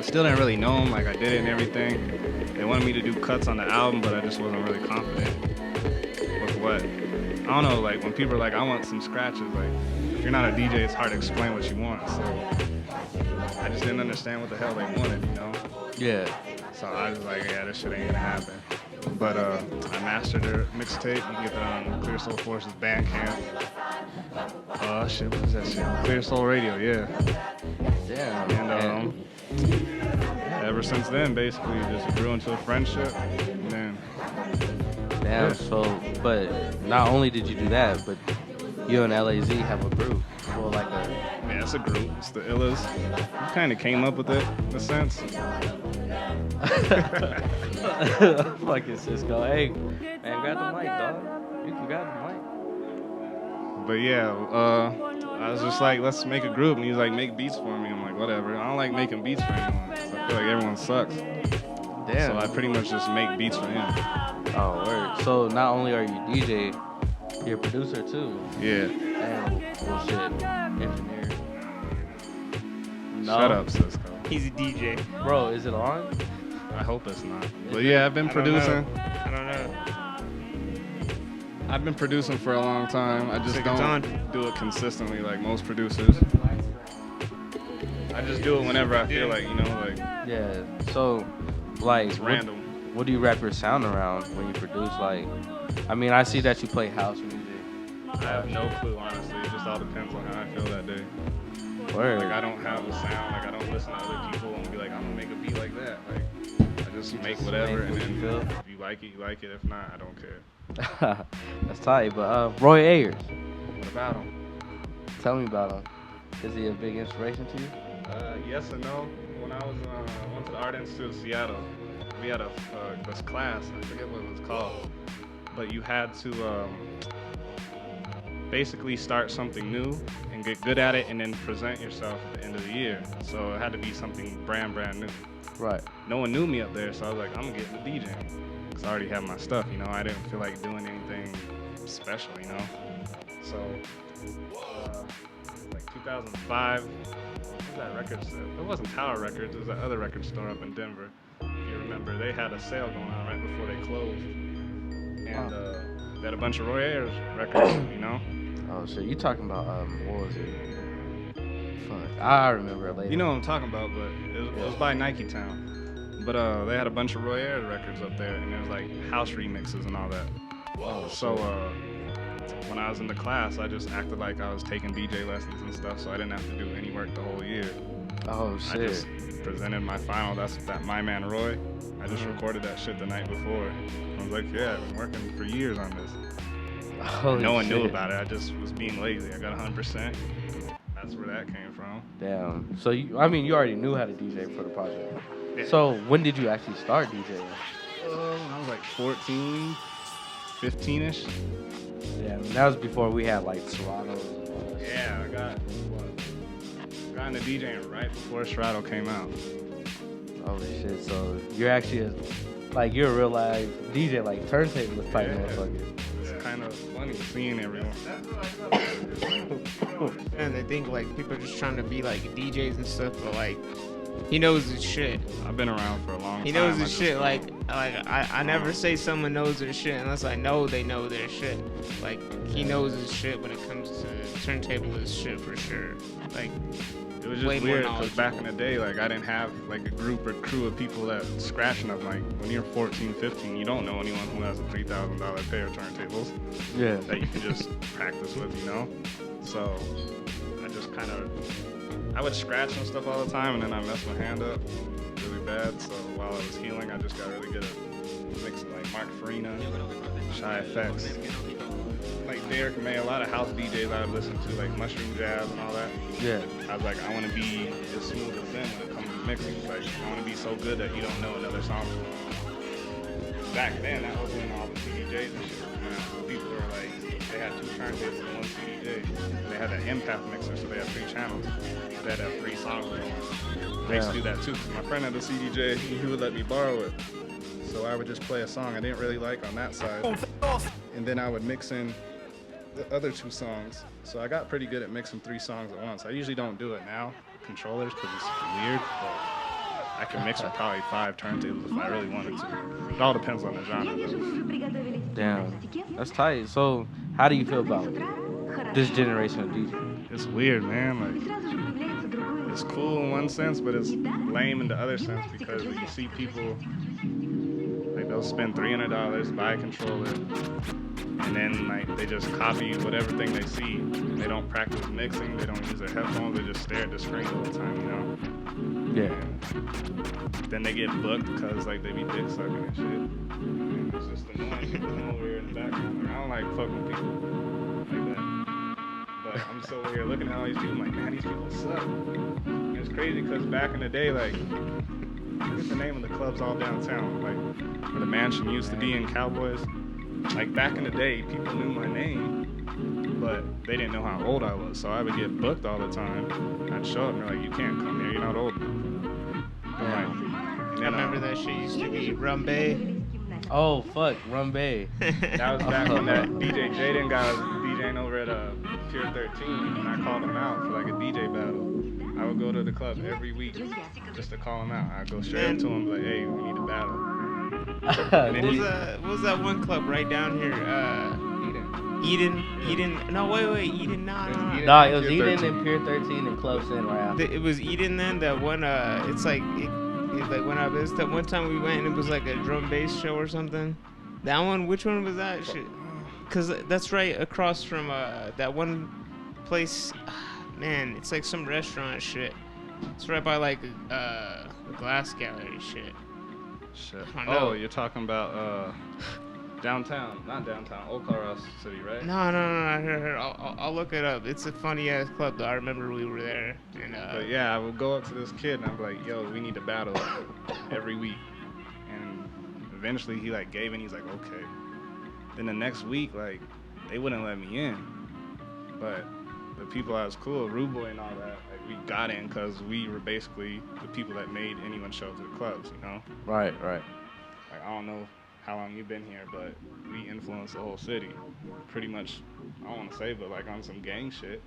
still didn't really know him. Like, I did it and everything. They wanted me to do cuts on the album, but I just wasn't really confident with what. I don't know, like, when people are like, I want some scratches, like, if you're not a DJ, it's hard to explain what you want. So I just didn't understand what the hell they wanted, you know? Yeah. So I was like, yeah, this shit ain't gonna happen. But I mastered their mixtape. You can get that on Clear Soul Forces Bandcamp. Shit, what is that shit? Clear Soul Radio, yeah. Damn. And yeah, ever since then, basically, just grew into a friendship. And then, damn. Yeah. So, but not only did you do that, but you and LAZ have a group. Well, like a. Yeah, it's a group. It's the Illas. We kind of came up with it, in a sense. Fucking Cisco. Hey, man, grab the mic, dog. You can grab the mic. But yeah, I was just like, let's make a group. And he was like, make beats for me. I'm like, whatever. I don't like making beats for anyone. So I feel like everyone sucks. Damn. So I pretty much just make beats for him. Oh, word. So not only are you DJ, you're a producer too. Yeah. And, well, shit, engineer. No. Shut up, Cisco. He's a DJ. Bro, is it on? I hope it's not. But yeah, I've been producing. I don't know. I've been producing for a long time. I just Think it's don't do it consistently like most producers. I just do it whenever I feel like, you know, like. Yeah. So, like, it's random. What do you wrap your sound around when you produce? Like, I mean, I see that you play house music. I have no clue, honestly. It just all depends on how I feel that day. Word. Like, I don't have a sound. Like, I don't listen to other people and be like, I'm gonna make a beat like that. Like, I just make whatever, and then if you like it, you like it. If not, I don't care. That's tight. But Roy Ayers. What about him? Tell me about him. Is he a big inspiration to you? Yes and no. When I was went to the Art Institute of Seattle, we had this class. I forget what it was called, but you had to basically start something new and get good at it and then present yourself at the end of the year. So it had to be something brand new. Right. No one knew me up there, so I was like, I'm gonna get into DJing. Because I already had my stuff, you know. I didn't feel like doing anything special, you know. So, like 2005, what was that record store? It wasn't Tower Records, it was that other record store up in Denver. If you remember, they had a sale going on right before they closed. And they had a bunch of Roy Ayers records, you know. Oh shit, you talking about what was it? Fuck, I remember it later. You know what I'm talking about, but it was by Nike Town. But they had a bunch of Roy Ayers records up there, and there was like house remixes and all that. Oh, so when I was in the class, I just acted like I was taking DJ lessons and stuff, so I didn't have to do any work the whole year. Oh shit. I just presented my final. That's that My Man Roy. I just recorded that shit the night before. I was like, yeah, I've been working for years on this. Holy no one knew shit. about it. I just was being lazy. I got 100%. That's where that came from. Damn. So you already knew how to DJ for the project. Yeah. So when did you actually start DJing? I was like 14, 15-ish. Yeah, I mean, that was before we had like Serato. Yeah, I got into DJing right before Serato came out. Holy shit! So you're actually you're a real live DJ, like turntablist type motherfucker. It's kind of funny seeing everyone. And they think like people are just trying to be like DJs and stuff, but like he knows his shit. I've been around for a long time. He knows his shit. Like I never say someone knows their shit unless I know they know their shit. Like he knows his shit when it comes to turntablist shit for sure. Like it was just weird because back in the day, like I didn't have like a group or crew of people that scratching up. Like when you're 14, 15, you don't know anyone who has a $3,000 pair of turntables. Yeah. That you can just practice with, you know. So I just I would scratch and stuff all the time, and then I messed my hand up really bad. So while I was healing, I just got really good at mixing like Mark Farina, Shy Effects, like Derek May, a lot of house DJs I would listen to, like Mushroom Jazz and all that. Yeah. I was like, I want to be as smooth as them when it comes to mixing. Like, I want to be so good that you don't know another song. Back then, that was when all the CDJs and shit were coming out. So people were like, they had 2 turntables and 1 CDJ. They had an empath mixer, so they had 3 channels. They had 3 songs going on. I used to do that too. My friend had a CDJ, he would let me borrow it. So I would just play a song I didn't really like on that side. And then I would mix in the other 2 songs. So I got pretty good at mixing 3 songs at once. I usually don't do it now, controllers, because it's weird, but I can mix with probably 5 turntables if I really wanted to. It all depends on the genre, though. Damn, that's tight. So how do you feel about this generation of DJs? It's weird, man. Like, it's cool in one sense, but it's lame in the other sense because you see people, like, they'll spend $300, buy a controller, and then like they just copy whatever thing they see. They don't practice mixing. They don't use their headphones. They just stare at the screen all the time, you know. Yeah. And then they get booked because like they be dick sucking and shit. And it's just annoying. People come over here in the background. Like, I don't like fucking people like that. But I'm so over here looking at all these people. I'm like, man, these people suck. And it's crazy because back in the day, like, what's the name of the clubs all downtown? Like where the mansion used to be in Cowboys. Like back in the day, people knew my name, but they didn't know how old I was. So I would get booked all the time. I'd show up and they're like, you can't come here, you're not old enough. I remember that shit used to be Rum Bay. Oh fuck, Rum Bay. That was back when that DJ Jaden guy was DJing over at Pier 13, and I called him out for like a DJ battle. I would go to the club every week just to call him out. I'd go straight up to him and be like, hey, we need a battle. What was that one club right down here? Eden. No, wait. Eden. No. No, it was Eden and Pier 13 and Club Sin right after. It was Eden then. That one. It's like when I was that one time we went and it was like a drum bass show or something. That one. Which one was that? Shit. Cause that's right across from that one place. Man, it's like some restaurant shit. It's right by like the glass gallery shit. Shit. Oh, you're talking about downtown, not downtown, Old Colorado City, right? No. Here. I'll look it up. It's a funny ass club though. I remember we were there. And but yeah, I would go up to this kid and I'm like, yo, we need to battle every week. And eventually he like gave in. He's like, okay. Then the next week, like, they wouldn't let me in. But the people that was cool, Rude Boy and all that, like we got in because we were basically the people that made anyone show up to the clubs, you know? Right. Like I don't know how long you've been here, but we influenced the whole city. Pretty much, I don't want to say, but like on some gang shit,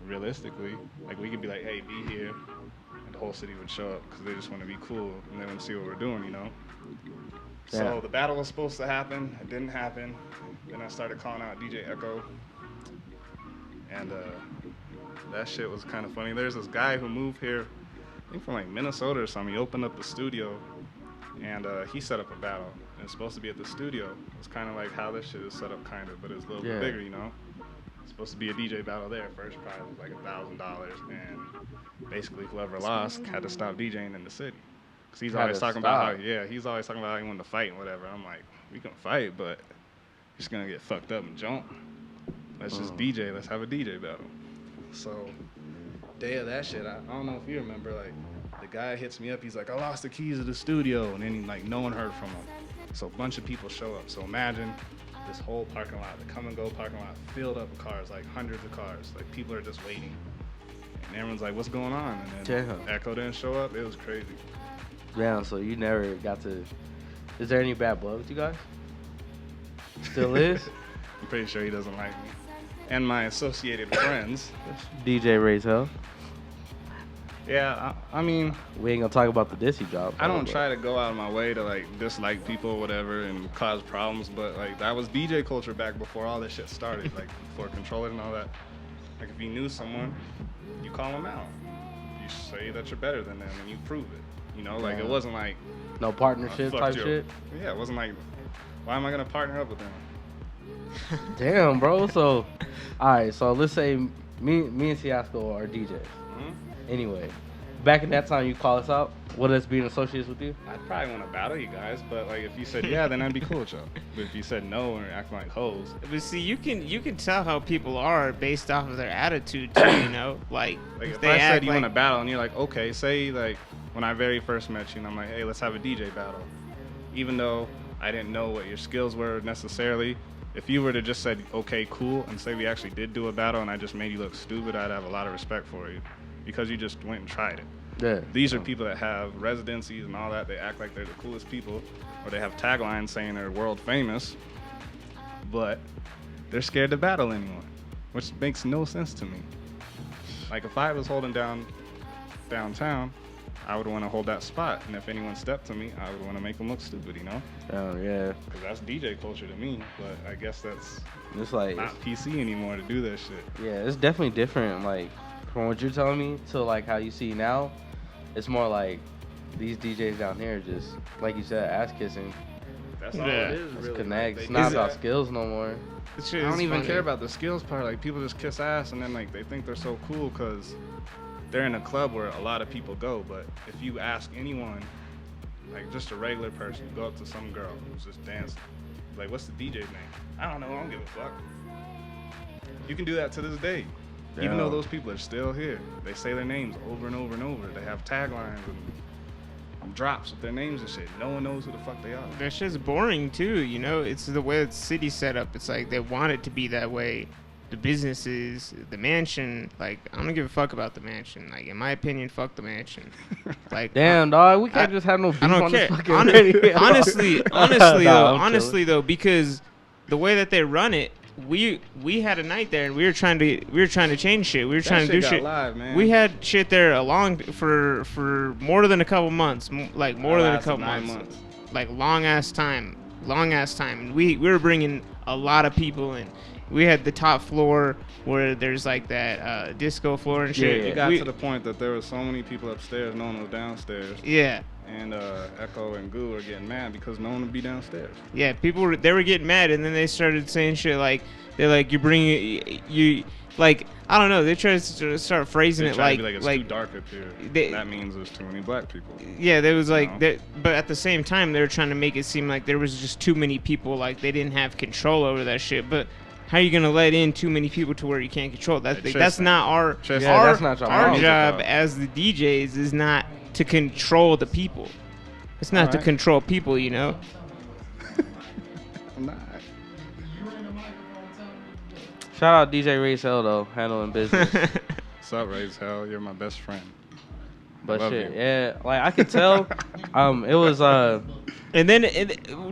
realistically. Like we could be like, hey, be here, and the whole city would show up because they just want to be cool and they want to see what we're doing, you know? Yeah. So the battle was supposed to happen. It didn't happen. Then I started calling out DJ Echo. And that shit was kind of funny. There's this guy who moved here, I think from like Minnesota or something. He opened up the studio, and he set up a battle. And it's supposed to be at the studio. It's kind of like how this shit is set up, kind of, but it's a little bit bigger, you know? It's supposed to be a DJ battle there. First prize was like $1,000, and basically whoever lost had to stop DJing in the city. Because he's always talking about how, he's always talking about how he wanted to fight and whatever. I'm like, we can fight, but just gonna get fucked up and jump. Let's just DJ. Let's have a DJ battle. So, day of that shit, I don't know if you remember, like, the guy hits me up. He's like, I lost the keys to the studio. And then, like, no one heard from him. So, a bunch of people show up. So, imagine this whole parking lot, the come and go parking lot, filled up with cars, like hundreds of cars. Like, people are just waiting. And everyone's like, what's going on? And then Echo didn't show up. It was crazy. Yeah, so you never got to. Is there any bad blood with you guys? Still is? I'm pretty sure he doesn't like me. And my associated friends. DJ Ray's Hell. Yeah, I mean. We ain't gonna talk about the diss he dropped. I don't try to go out of my way to like dislike people or whatever and cause problems, but like that was DJ culture back before all this shit started, like before controllers and all that. Like if you knew someone, you call them out. You say that you're better than them and you prove it. You know, like it wasn't like no partnership type shit. Yeah, it wasn't like, why am I gonna partner up with them? Damn, bro. So, all right. So let's say me and Fiasco are DJs. Mm-hmm. Anyway, back in that time, you call us out. Would us being associates with you? I'd probably want to battle you guys, but like if you said yeah, then I'd be cool with y'all. But if you said no and acting like hoes, But see, you can tell how people are based off of their attitude too. You know, like if they I said act you like, want to battle and you're like, okay, say like when I very first met you and I'm like, hey, let's have a DJ battle. Even though I didn't know what your skills were necessarily, if you were to just said, okay, cool, and say we actually did do a battle and I just made you look stupid, I'd have a lot of respect for you because you just went and tried it. Yeah. These are people that have residencies and all that. They act like they're the coolest people, or they have taglines saying they're world famous, but they're scared to battle anyone, which makes no sense to me. Like if I was holding down downtown, I would want to hold that spot, and if anyone stepped to me, I would want to make them look stupid, you know? Oh yeah. Because that's DJ culture to me, but I guess that's it's like not PC anymore to do that shit. Yeah, it's definitely different. Like from what you're telling me to like how you see now, it's more like these DJs down here just like you said, ass kissing. That's all it is, It's really. connect. Like, It's not about skills no more. I don't even care about the skills part. Like people just kiss ass and then like they think they're so cool because they're in a club where a lot of people go. But if you ask anyone, like just a regular person, go up to some girl who's just dancing, like what's the DJ's name? I don't know. I don't give a fuck. You can do that to this day. Even though those people are still here, they say their names over and over and over. They have taglines and drops with their names and shit. No one knows who the fuck they are. that shit's boring too. You know, it's the way the city's set up. It's like they want it to be that way. The businesses, the mansion, like I don't give a fuck about the mansion. Like in my opinion, fuck the mansion. Like damn dog, we can't just have no beef I don't on care. this fucking radio. honestly though, because the way that they run it, we had a night there and we were trying to change shit. We were trying to do got shit. live, man. We had shit there for more than a couple months, like more than a couple 9 months, like long ass time. And we were bringing a lot of people in. We had the top floor where there's like that disco floor and shit. It got to the point that there was so many people upstairs, no one was downstairs. Yeah. And Echo and Goo were getting mad because no one would be downstairs. Yeah, they were getting mad, and then they started saying shit like they're like you like I don't know. They tried to start phrasing They it tried like to be like it's too dark up here. That means there's too many black people. Yeah, there was like that, but at the same time they were trying to make it seem like there was just too many people, like they didn't have control over that shit. But how are you gonna let in too many people to where you can't control that? That's not our job as the DJs is not to control the people. It's not to control people, you know. I'm not. Shout out DJ Race Hell though, handling business. What's up, Raise Hell? You're my best friend. But love shit, you. yeah, like I could tell, it was And then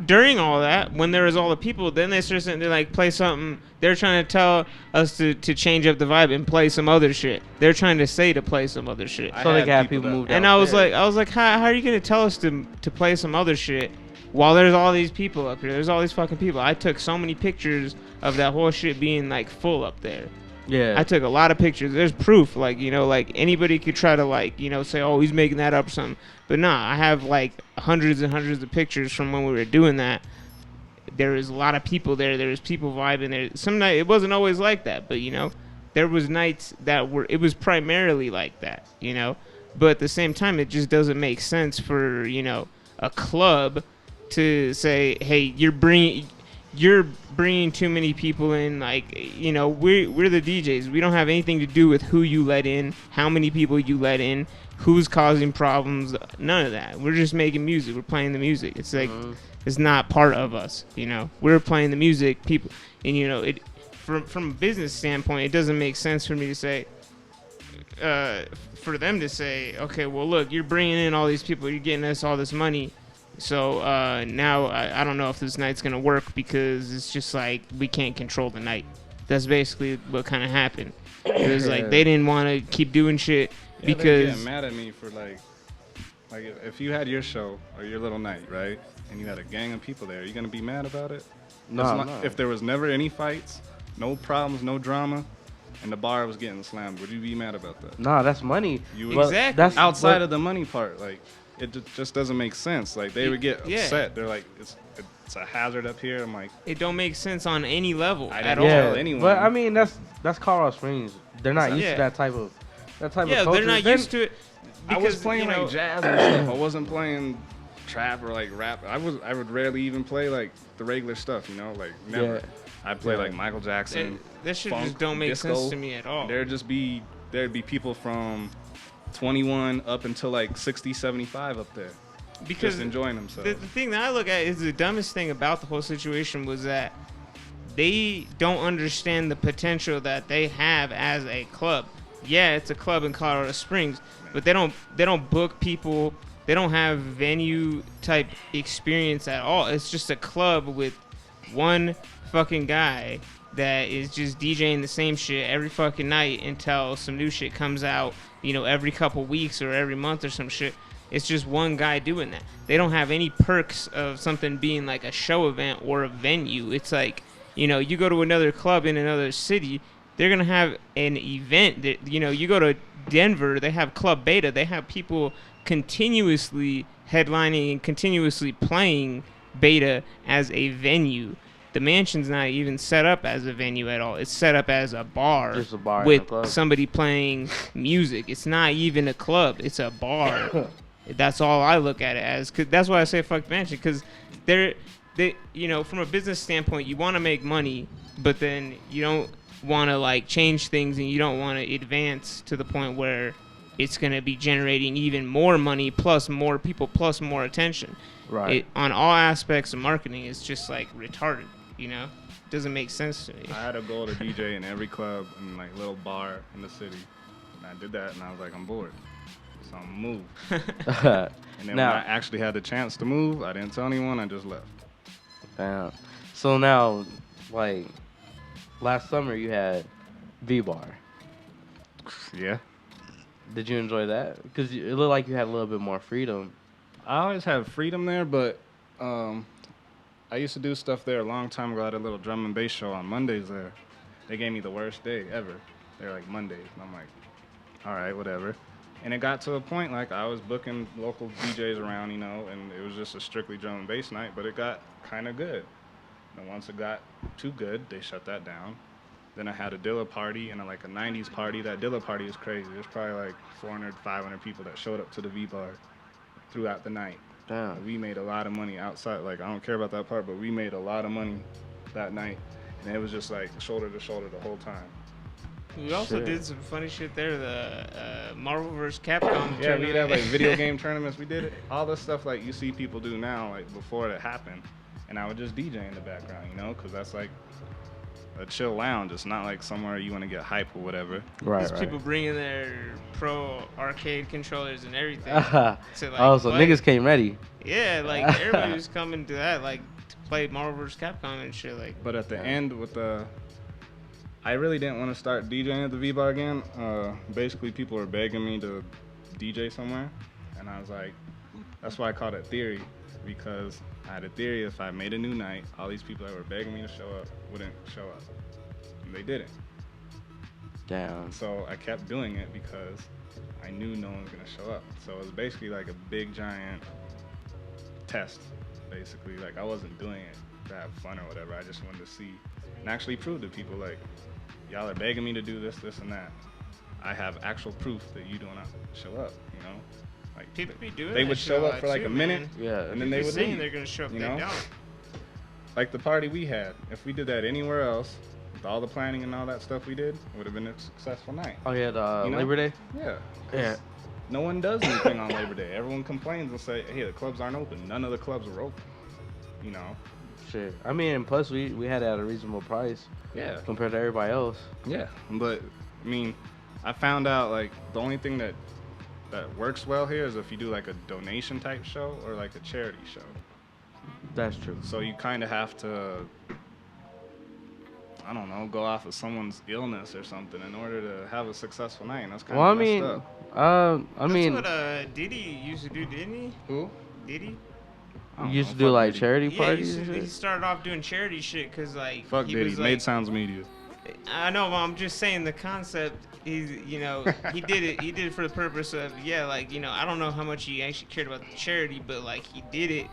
during all that, when there was all the people, then they started saying, they like play something. They're trying to tell us to change up the vibe and play some other shit. They're trying to say to play some other shit. So they can have people move And I was like, how are you gonna tell us to play some other shit while there's all these people up here? There's all these fucking people. I took so many pictures of that whole shit being like full up there. Yeah. I took a lot of pictures. There's proof, like, you know, like anybody could try to like, you know, say, oh, he's making that up or something. But nah, I have like hundreds and hundreds of pictures from when we were doing that. There was a lot of people there. There was people vibing there. Some night it wasn't always like that, but you know, there was nights that it was primarily like that, you know. But at the same time, it just doesn't make sense for, you know, a club to say, hey, you're bringing too many people in. Like, you know, we're the DJs. We don't have anything to do with who you let in, how many people you let in, who's causing problems. None of that. We're just making music. We're playing the music. It's like it's not part of us. You know, we're playing the music. People, and you know, it from a business standpoint, it doesn't make sense for me to say. For them to say, okay, well, look, you're bringing in all these people. You're getting us all this money. So now I don't know if this night's going to work because it's just like we can't control the night. That's basically what kind of happened. It was like they didn't want to keep doing shit because... They're getting mad at me for like if you had your show or your little night, right, and you had a gang of people there, are you going to be mad about it? No. If there was never any fights, no problems, no drama, and the bar was getting slammed, would you be mad about that? Nah, that's money. You would, exactly. That's outside of the money part. Like, it just doesn't make sense. Like, they would get upset. They're like, it's a hazard up here. I'm like, it don't make sense on any level at yeah, all. Anyone. But I mean, that's Colorado Springs. They're not used to that type of culture. They're not used to it. I was playing you know, like jazz and stuff. I wasn't playing trap or like rap. I would rarely even play like the regular stuff. You know, like never. Yeah. I'd play like Michael Jackson. That shit funk, just don't make disco. sense to me at all. There'd be people from 21 up until like 60, 75 up there. Because just enjoying themselves. The thing that I look at is the dumbest thing about the whole situation was that they don't understand the potential that they have as a club. Yeah, it's a club in Colorado Springs, but they don't book people. They don't have venue type experience at all. It's just a club with one fucking guy that is just DJing the same shit every fucking night until some new shit comes out, you know, every couple weeks or every month or some shit. It's just one guy doing that. They don't have any perks of something being like a show event or a venue. It's like, you know, you go to another club in another city, they're going to have an event. That, you know, you go to Denver, they have Club Beta. They have people continuously headlining and continuously playing Beta as a venue. The Mansion's not even set up as a venue at all. It's set up as a bar, just a bar with somebody playing music. It's not even a club. It's a bar. That's all I look at it as. Cause that's why I say fuck Mansion, because they, you know, from a business standpoint, you want to make money, but then you don't want to like change things, and you don't want to advance to the point where it's going to be generating even more money, plus more people, plus more attention. Right. On all aspects of marketing, it's just like retarded. You know, doesn't make sense to me. I had a goal to DJ in every club and like little bar in the city, and I did that, and I was like, I'm bored, so I'm gonna move. And then Now- when I actually had the chance to move, I didn't tell anyone. I just left. Damn. So now, like, last summer you had V-Bar. Yeah. Did you enjoy that? Because it looked like you had a little bit more freedom. I always have freedom there, but I used to do stuff there a long time ago. I had a little drum and bass show on Mondays there. They gave me the worst day ever. They're like Mondays, and I'm like, all right, whatever. And it got to a point like I was booking local DJs around, you know, and it was just a strictly drum and bass night, but it got kind of good. And once it got too good, they shut that down. Then I had a Dilla party and like a 90s party. That Dilla party is crazy. There's probably like 400, 500 people that showed up to the V-Bar throughout the night. Damn. We made a lot of money outside. Like, I don't care about that part, but we made a lot of money that night. And it was just like shoulder to shoulder the whole time. We also did some funny shit there. The Marvel vs. Capcom. Yeah, we had like video game tournaments. We did it. All the stuff like you see people do now, like before it happened. And I would just DJ in the background, you know, because that's like a chill lounge. It's not like somewhere you want to get hype or whatever. There's people bringing their pro arcade controllers and everything. Oh, to, like, so play. niggas came ready. Yeah, like everybody was coming to that, like to play Marvel vs. Capcom and shit. Like, but at the end with I really didn't want to start DJing at the V-Bar again. Basically, people were begging me to DJ somewhere, and I was like, that's why I called it theory, because I had a theory if I made a new night, all these people that were begging me to show up wouldn't show up. And they didn't. Damn. So I kept doing it because I knew no one was going to show up. So it was basically like a big, giant test, basically. Like, I wasn't doing it to have fun or whatever. I just wanted to see and actually prove to people, like, y'all are begging me to do this, this, and that. I have actual proof that you do not show up, you know? Like, people be doing they that would shit show a up lot for like too, a minute, man. Yeah. and then they would saying leave. they're gonna show up, you they know? don't. Like the party we had. If we did that anywhere else, with all the planning and all that stuff we did, it would have been a successful night. Oh yeah, the You know? Labor Day. Yeah. Yeah. No one does anything on Labor Day. Everyone complains and say, "Hey, the clubs aren't open." None of the clubs were open. You know. Shit. I mean, and plus we had it at a reasonable price. Yeah. Compared to everybody else. Yeah, but I mean, I found out like the only thing that works well here is if you do like a donation type show or like a charity show. That's true. So you kind of have to, I don't know, go off of someone's illness or something in order to have a successful night. And that's kind of messed up. I mean, That's what Diddy used to do, didn't he? Who? Diddy. You used to do like charity Yeah, parties and he shit? started off doing charity shit because like Fuck he Diddy. was Made like, Sounds Media. I know, but I'm just saying the concept is, you know, he did it for the purpose of, yeah, like, you know, I don't know how much he actually cared about the charity, but like he did it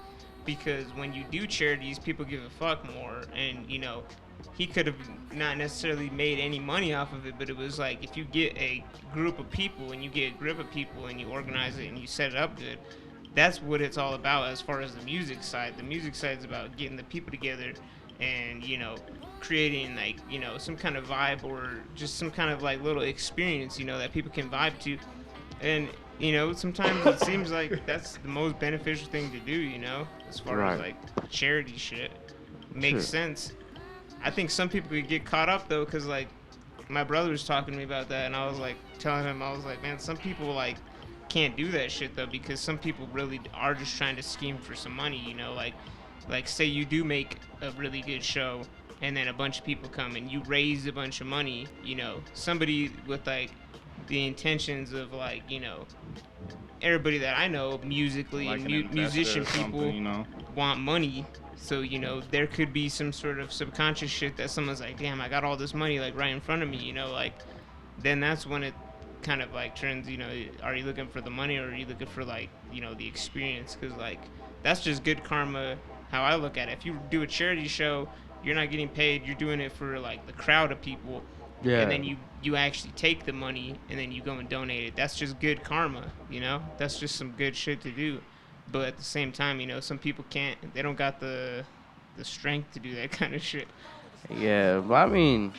because when you do charities, people give a fuck more, and you know, he could have not necessarily made any money off of it, but it was like if you get a group of people and you get a grip of people and you organize it and you set it up good, that's what it's all about as far as the music side. The music side is about getting the people together and, you know, creating like, you know, some kind of vibe or just some kind of like little experience, you know, that people can vibe to. And, you know, sometimes it seems like that's the most beneficial thing to do, you know, as far as like charity shit. Makes sense. I think some people could get caught up though, because like my brother was talking to me about that, and I was like telling him, I was like, man, some people like can't do that shit though, because some people really are just trying to scheme for some money, you know, like say you do make a really good show and then a bunch of people come and you raise a bunch of money, you know, somebody with like the intentions of like, you know, everybody that I know musically Like and an investor musician or something, people you know? want money. So, you know, there could be some sort of subconscious shit that someone's like, damn, I got all this money like right in front of me, you know, like then that's when it kind of like turns, you know, are you looking for the money or are you looking for like, you know, the experience? Because like that's just good karma how I look at it. If you do a charity show, you're not getting paid, you're doing it for like the crowd of people. Yeah. And then you actually take the money and then you go and donate it. That's just good karma, you know? That's just some good shit to do. But at the same time, you know, some people can't, they don't got the strength to do that kind of shit. Yeah, but I mean,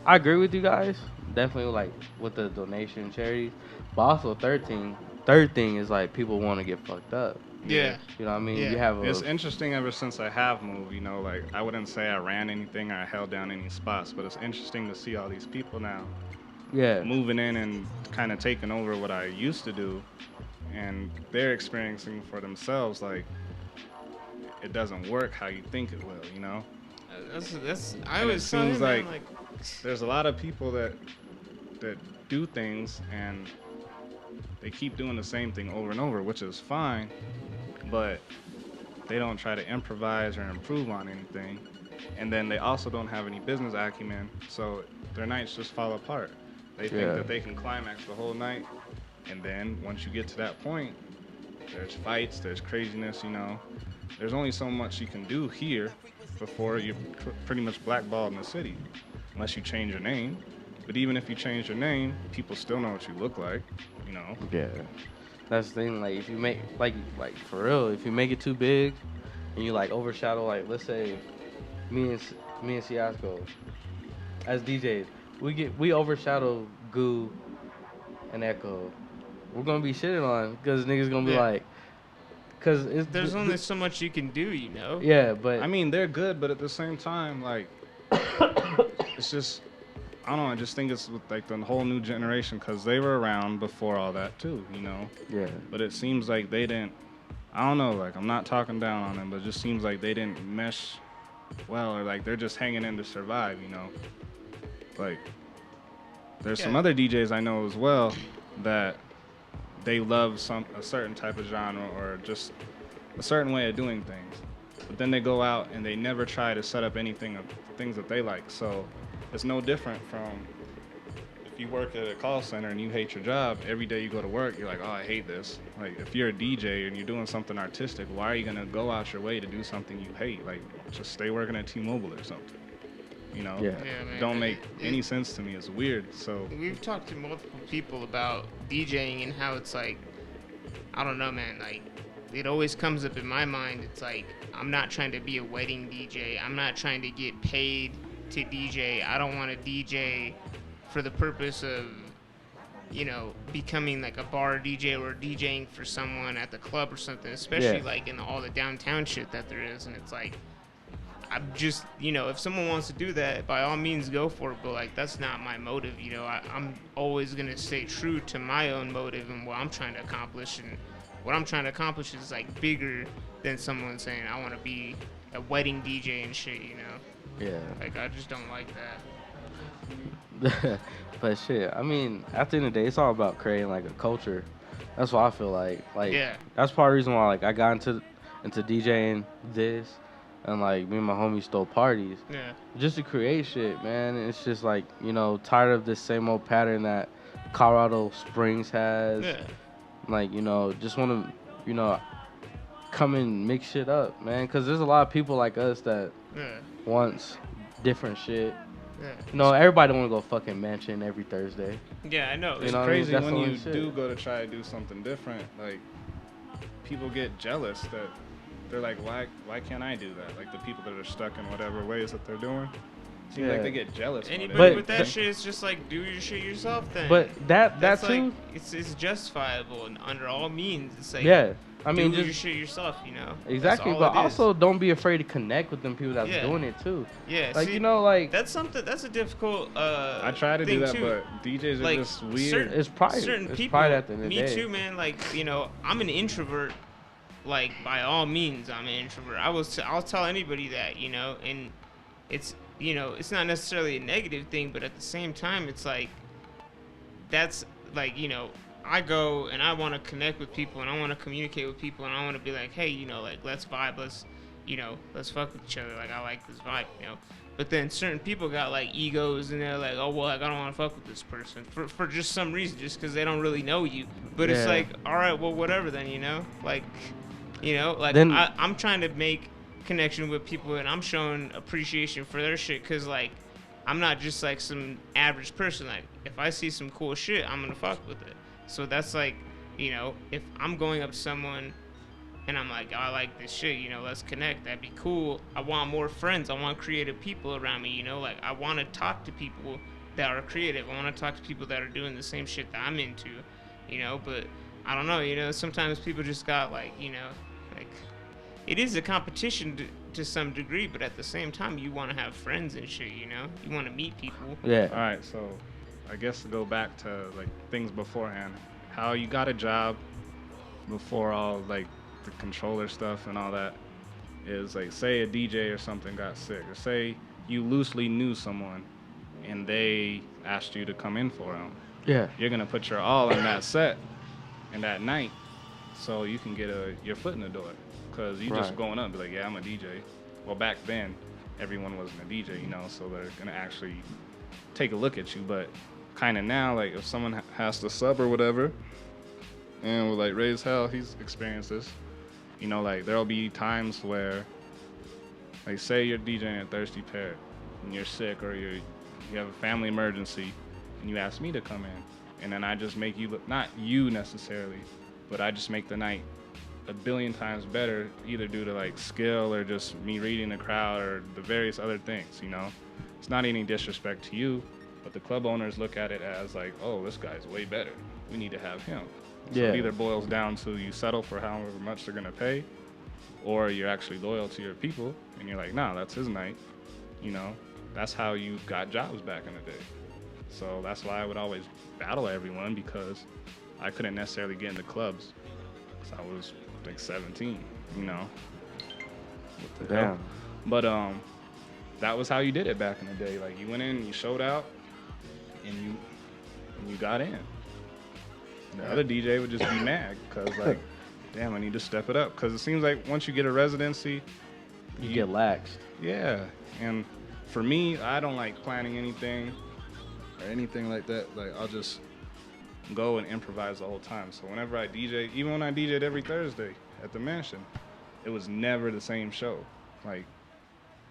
I agree with you guys. Definitely like with the donation charities. But also third thing is like people want to get fucked up. Yeah. You know what I mean? Yeah. You have It's interesting ever since I have moved, you know, like I wouldn't say I ran anything or I held down any spots, but it's interesting to see all these people now moving in and kind of taking over what I used to do, and they're experiencing for themselves like it doesn't work how you think it will, you know? That's I And it was telling seems him, man, like there's a lot of people that do things and they keep doing the same thing over and over, which is fine, but they don't try to improvise or improve on anything. And then they also don't have any business acumen, so their nights just fall apart. They think that they can climax the whole night, and then once you get to that point, there's fights, there's craziness, you know. There's only so much you can do here before you're pretty much blackballed in the city, unless you change your name. But even if you change your name, people still know what you look like, you know. Yeah, that's the thing. Like if you make like for real, if you make it too big, and you like overshadow, like let's say me and Siasco as DJs, we overshadow Goo and Echo. We're gonna be shitted on because niggas gonna be like, because there's only so much you can do, you know. Yeah, but I mean they're good, but at the same time, like it's just, I don't know, I just think it's with like the whole new generation because they were around before all that too, you know? Yeah. But it seems like they didn't, I don't know, like I'm not talking down on them, but it just seems like they didn't mesh well, or like they're just hanging in to survive, you know? Like, there's some other DJs I know as well that they love a certain type of genre or just a certain way of doing things. But then they go out and they never try to set up anything of things that they like. So it's no different from if you work at a call center and you hate your job, every day you go to work, you're like, oh, I hate this. Like, if you're a DJ and you're doing something artistic, why are you going to go out your way to do something you hate? Like, just stay working at T-Mobile or something. You know? Yeah, man, don't make any sense to me. It's weird. So we've talked to multiple people about DJing and how it's like, I don't know, man, like, it always comes up in my mind. It's like, I'm not trying to be a wedding DJ. I'm not trying to get paid to DJ. I don't want to DJ for the purpose of, you know, becoming like a bar DJ or DJing for someone at the club or something, especially like in all the downtown shit that there is. And it's like, I'm just, you know, if someone wants to do that, by all means go for it, but like that's not my motive. You know, I'm always going to stay true to my own motive and what I'm trying to accomplish. And what I'm trying to accomplish is like bigger than someone saying I want to be a wedding DJ and shit, you know? Yeah. Like, I just don't like that. But shit, I mean, at the end of the day, it's all about creating like a culture. That's what I feel like. Like, that's part of the reason why like I got into DJing this, and like me and my homies stole parties. Yeah. Just to create shit, man. And it's just like, you know, tired of this same old pattern that Colorado Springs has. Yeah. Like, you know, just want to, you know, come and mix shit up, man. Because there's a lot of people like us that wants different shit. Yeah. You know, everybody don't want to go fucking mansion every Thursday. Yeah, I know. It's know crazy what I mean? when you That's the do only shit. go to try to do something different. Like, people get jealous that they're like, why can't I do that? Like the people that are stuck in whatever ways that they're doing. Seems like they get jealous. Anybody with that shit is just like, do your shit yourself then. But that's like, too. It's justifiable and under all means. It's like, I mean, do just your shit yourself, you know. Exactly, That's all but it is. also don't be afraid to connect with them people that's Yeah. doing it too. Yeah, like see, you know, like that's a difficult. I try to do thing that, too. but DJs are Like, just weird. It's pride. Certain It's people, pride at the end of the me day. too, man. Like, you know, I'm an introvert. Like, by all means, I'm an introvert. I'll tell anybody that, you know, and it's, you know, it's not necessarily a negative thing, but at the same time, it's like, that's like, you know, I go and I want to connect with people and I want to communicate with people and I want to be like, hey, you know, like, let's vibe, let's fuck with each other. Like, I like this vibe, you know. But then certain people got like egos and they're like, oh, well, like, I don't want to fuck with this person for just some reason, just because they don't really know you. But it's like, all right, well, whatever then, you know, like, Then- I'm trying to make connection with people and I'm showing appreciation for their shit, because like, I'm not just like some average person. Like, if I see some cool shit, I'm gonna fuck with it. So that's like, you know, if I'm going up to someone and I'm like, oh, I like this shit, you know, let's connect, that'd be cool. I want more friends. I want creative people around me, you know, like, I want to talk to people that are creative. I want to talk to people that are doing the same shit that I'm into, you know, but I don't know, you know, sometimes people just got like, you know, like, it is a competition to some degree, but at the same time, you want to have friends and shit, you know? You want to meet people. Yeah. All right, so I guess to go back to like things beforehand, how you got a job before all like the controller stuff and all that is like, say a DJ or something got sick, or say you loosely knew someone and they asked you to come in for them. Yeah. You're gonna put your all in that set and that night, so you can get your foot in the door. Cause you just Right. going up and be like, yeah, I'm a DJ. Well, back then, everyone wasn't a DJ, you know, so they're gonna actually take a look at you. But kind of now, like if someone has to sub or whatever, and with like Ray's Hell, he's experienced this. You know, like there'll be times where, like, say you're DJing at Thirsty Pear, and you're sick or you have a family emergency, and you ask me to come in, and then I just make you look, not you necessarily, but I just make the night a billion times better, either due to like skill or just me reading the crowd or the various other things, you know. It's not any disrespect to you, but the club owners look at it as like, oh, this guy's way better, we need to have him. So Yeah. it either boils down to you settle for however much they're gonna pay, or you're actually loyal to your people and you're like, nah, that's his night, you know. that's how you got jobs back in the day. So that's why I would always battle everyone, because I couldn't necessarily get into clubs. So I was like 17, you know. What the hell? Damn. But that was how you did it back in the day. Like, you went in, you showed out, and you got in. The other DJ would just be mad because, like, damn, I need to step it up. Because it seems like once you get a residency, you get laxed. Yeah. And for me, I don't like planning anything or anything like that. Like, I'll just go and improvise the whole time. So whenever I DJ, even when I DJ'd every Thursday at the Mansion, it was never the same show. Like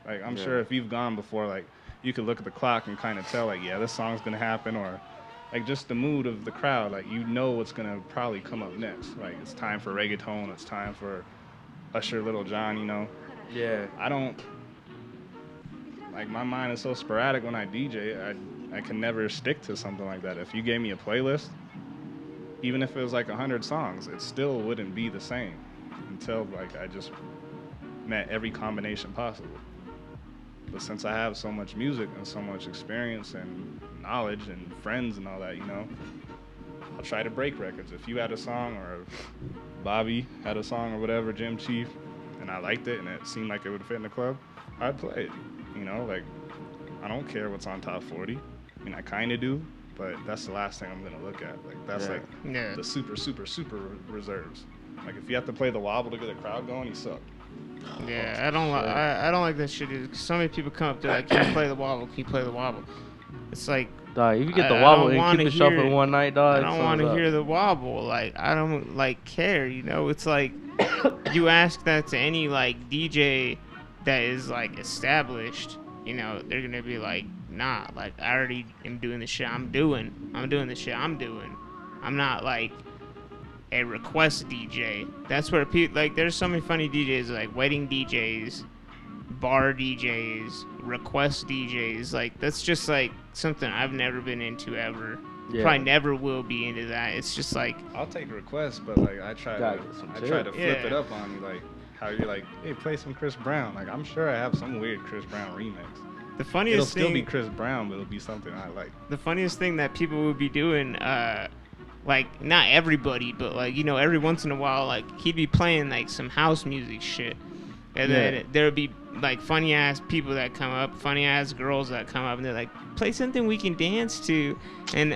I'm sure if you've gone before, like, you could look at the clock and kind of tell, like, yeah, this song's gonna happen, or like just the mood of the crowd. Like, you know what's gonna probably come up next. Like, it's time for reggaeton, it's time for Usher, Little John, you know. Yeah. I don't, like, my mind is so sporadic when I DJ. I can never stick to something like that. If you gave me a playlist, even if it was like 100 songs, it still wouldn't be the same until, like, I just met every combination possible. But since I have so much music and so much experience and knowledge and friends and all that, you know, I'll try to break records. If you had a song, or Bobby had a song or whatever, Jim Chief, and I liked it and it seemed like it would fit in the club, I'd play it. You know, like, I don't care what's on top 40. I mean, I kind of do, but that's the last thing I'm going to look at. Like, that's the super, super, super reserves. Like, if you have to play the wobble to get the crowd going, you suck. Yeah, I don't like that shit. So many people come up to like, can you play the wobble? Can you play the wobble? It's like, dog, if you get the wobble and keep it shuffling one night, dog. I don't want to hear the wobble. Like, I don't like care. You know, it's like you ask that to any like DJ that is like established. You know, they're gonna be like, nah. Like, I already am doing the shit I'm doing. I'm doing the shit I'm doing. I'm not like a request DJ. That's where people, like, there's so many funny DJs, like wedding DJs, bar DJs, request DJs. Like, that's just like something I've never been into ever. Yeah. Probably never will be into that. It's just like, I'll take requests, but like I try to flip it up on you, like how you're like, hey, play some Chris Brown. Like, I'm sure I have some weird Chris Brown remix. The funniest it'll thing, still be Chris Brown, but it'll be something I like. The funniest thing that people would be doing, like, not everybody, but like, you know, every once in a while, like, he'd be playing like some house music shit, and then there would be like funny ass people that come up, funny ass girls that come up, and they're like, play something we can dance to, and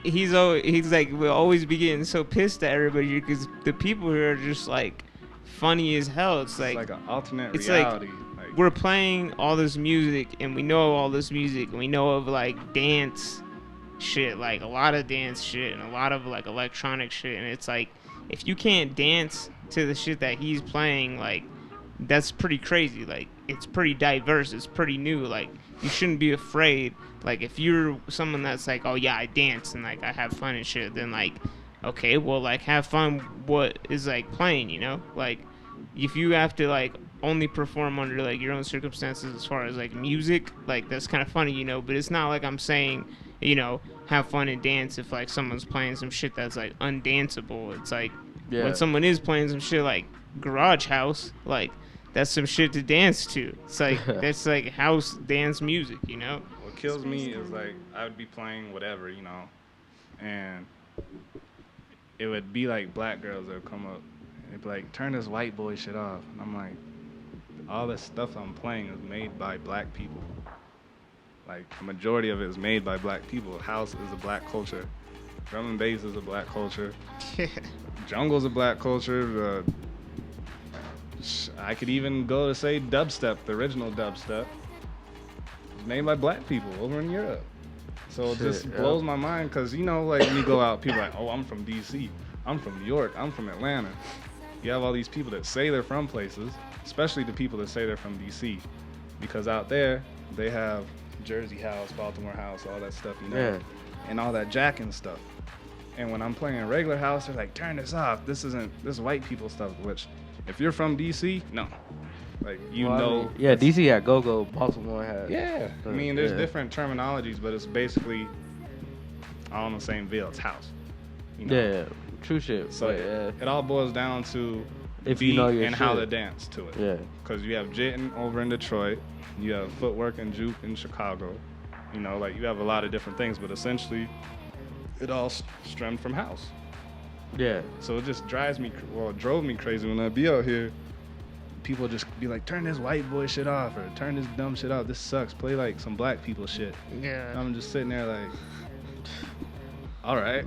he's like, we'll always be getting so pissed at everybody because the people here are just like funny as hell. It's like an alternate it's reality. Like we're playing all this music and we know all this music and we know of like dance shit, like a lot of dance shit and a lot of like electronic shit, and it's like, if you can't dance to the shit that he's playing, like, that's pretty crazy. Like, it's pretty diverse, it's pretty new. Like, you shouldn't be afraid. Like, if you're someone that's like, oh yeah, I dance and like I have fun and shit, then like, okay, well, like, have fun what is like playing, you know? Like, if you have to like only perform under like your own circumstances as far as like music, like, that's kind of funny, you know, but it's not like I'm saying, you know, have fun and dance if like someone's playing some shit that's like undanceable. It's like, when someone is playing some shit like Garage House, like, that's some shit to dance to. It's like, that's like house dance music, you know? What kills me is like, I would be playing whatever, you know, and it would be like black girls that would come up and they'd be like, turn this white boy shit off. And I'm like, all this stuff I'm playing is made by black people. Like, the majority of it is made by black people. House is a black culture. Drum and bass is a black culture. Jungle's a black culture. I could even go to say dubstep, the original dubstep, was made by black people over in Europe. So it just blows my mind because, you know, like, when you go out, people are like, oh, I'm from D.C., I'm from New York, I'm from Atlanta. You have all these people that say they're from places, especially the people that say they're from D.C., because out there, they have Jersey House, Baltimore House, all that stuff, you know, and all that jacking stuff. And when I'm playing regular house, they're like, turn this off. This is white people stuff, which, if you're from D.C., no. Like, you know. Yeah, D.C. had go-go, Baltimore had. Yeah. I mean, there's different terminologies, but it's basically all in the same veil. It's house. You know? Yeah, true shit. So it all boils down to If beat you know your and how to shit. dance to it. Yeah. Because you have jitting over in Detroit, you have footwork and juke in Chicago. You know, like you have a lot of different things, but essentially, it all stemmed from house. Yeah. So it just it drove me crazy when I be out here. People just be like, turn this white boy shit off or turn this dumb shit off. This sucks. Play like some black people shit. Yeah. And I'm just sitting there like, all right.